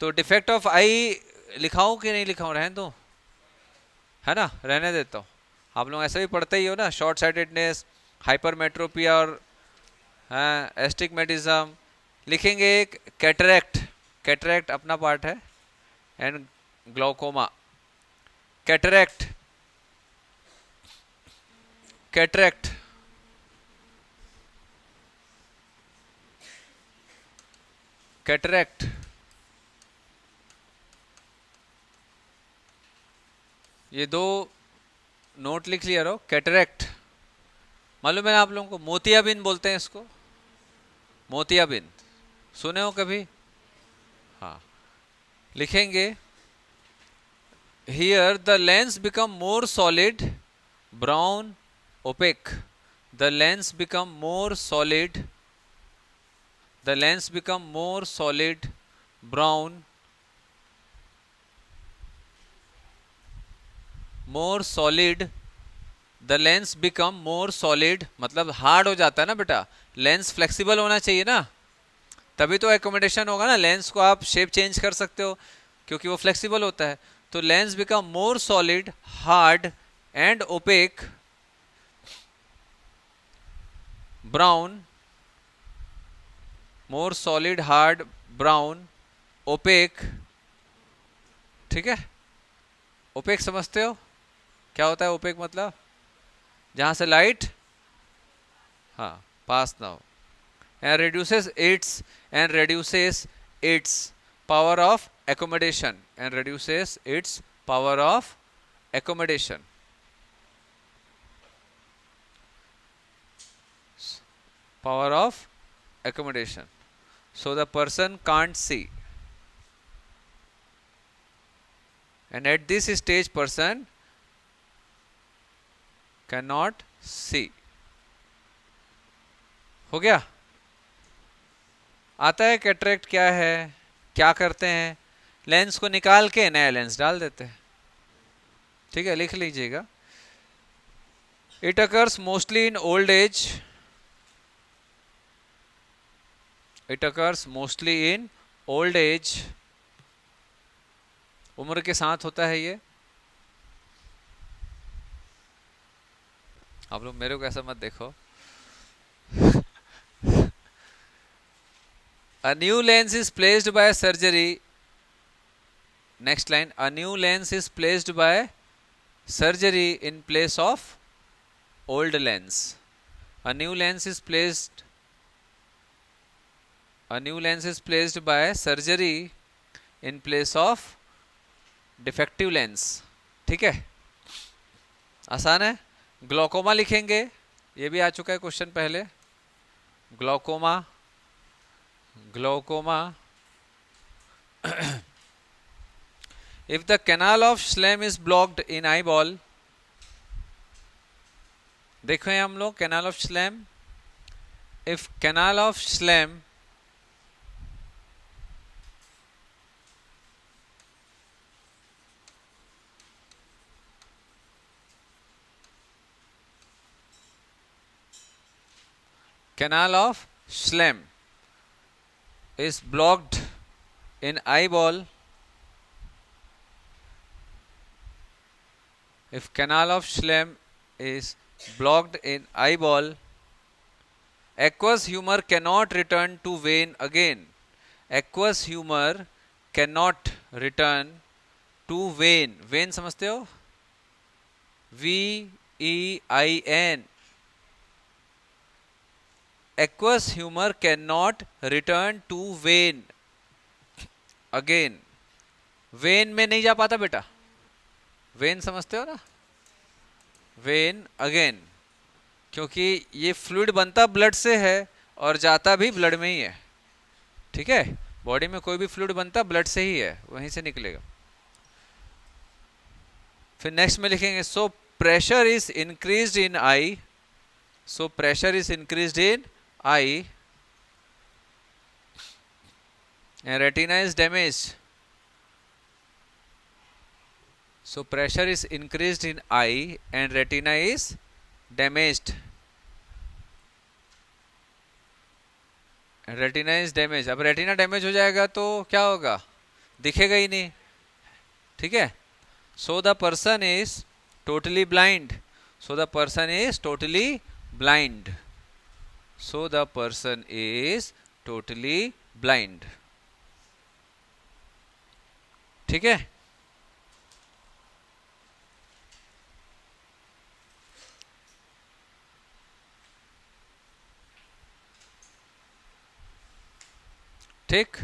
तो डिफेक्ट ऑफ आई लिखाऊं कि नहीं लिखाऊं? रहने दो, है ना, रहने देता हूँ। आप लोग ऐसे भी पढ़ते ही हो ना, शॉर्ट साइटेडनेस, हाइपरमेट्रोपिया और हाँ एस्टिग्मेटिज्म। लिखेंगे एक कैटरेक्ट, कैटरेक्ट अपना पार्ट है, and glaucoma. Cataract, cataract, cataract, ये दो नोट लिख लिया रहो। कैटरेक्ट मालूम है ना आप लोगों को? मोतियाबिंद बोलते हैं इसको, मोतियाबिंद, सुने हो कभी? हाँ, लिखेंगे here the lens become more solid, brown, opaque. The lens become more solid, the lens become more solid, brown, more solid, the lens become more solid मतलब हार्ड हो जाता है ना बेटा। लेंस फ्लेक्सिबल होना चाहिए ना, तभी तो एकोमोडेशन होगा ना। लेंस को आप शेप चेंज कर सकते हो क्योंकि वो फ्लेक्सिबल होता है। तो lens become more solid, hard and opaque, brown, more solid, hard, brown, opaque. ठीक है, ओपेक समझते हो क्या होता है? ओपेक मतलब जहां से लाइट हाँ पास ना हो, and reduces its power of accommodation, and reduces its power of accommodation. Power of accommodation, so the person can't see, and at this stage person cannot see. हो गया? आता है कैटरेक्ट क्या है, क्या करते हैं? लेंस को निकाल के नया लेंस डाल देते हैं। ठीक है, लिख लीजिएगा। It occurs mostly in old age, it occurs mostly in old age, उम्र के साथ होता है ये। आप लोग मेरे को ऐसा मत देखो। A new lens is placed by surgery. Next line. A new lens is placed by surgery in place of old lens. A new lens is placed. A new lens is placed by surgery in place of defective lens. ठीक है, आसान है। Glaucoma लिखेंगे, ये भी आ चुका है question पहले। Glaucoma, glaucoma. If the canal of Schlemm is blocked in eyeball, देखो हम लोग canal of Schlemm, if canal of Schlemm canal of Schlemm is blocked in eyeball, if canal of Schlemm is blocked in eyeball, aqueous humor cannot return to vein again. Aqueous humor cannot return to vein. Vein समझते हो? VEIN. Aqueous humor cannot return to vein again. When में नहीं जा पाता बेटा। When समझते हो ना? वेन अगेन, क्योंकि ये फ्लूइड बनता ब्लड से है और जाता भी ब्लड में ही है। ठीक है, बॉडी में कोई भी फ्लूइड बनता ब्लड से ही है, वहीं से निकलेगा। फिर नेक्स्ट में लिखेंगे so pressure is increased in I, so pressure is increased in I and retina is damaged. So pressure is increased in eye and retina is damaged. Retina is damage. अब retina damage हो जाएगा तो क्या होगा? दिखेगा ही नहीं। ठीक है, so the person is totally blind, so the person is totally blind, so the person is totally blind. ठीक है, ठीक।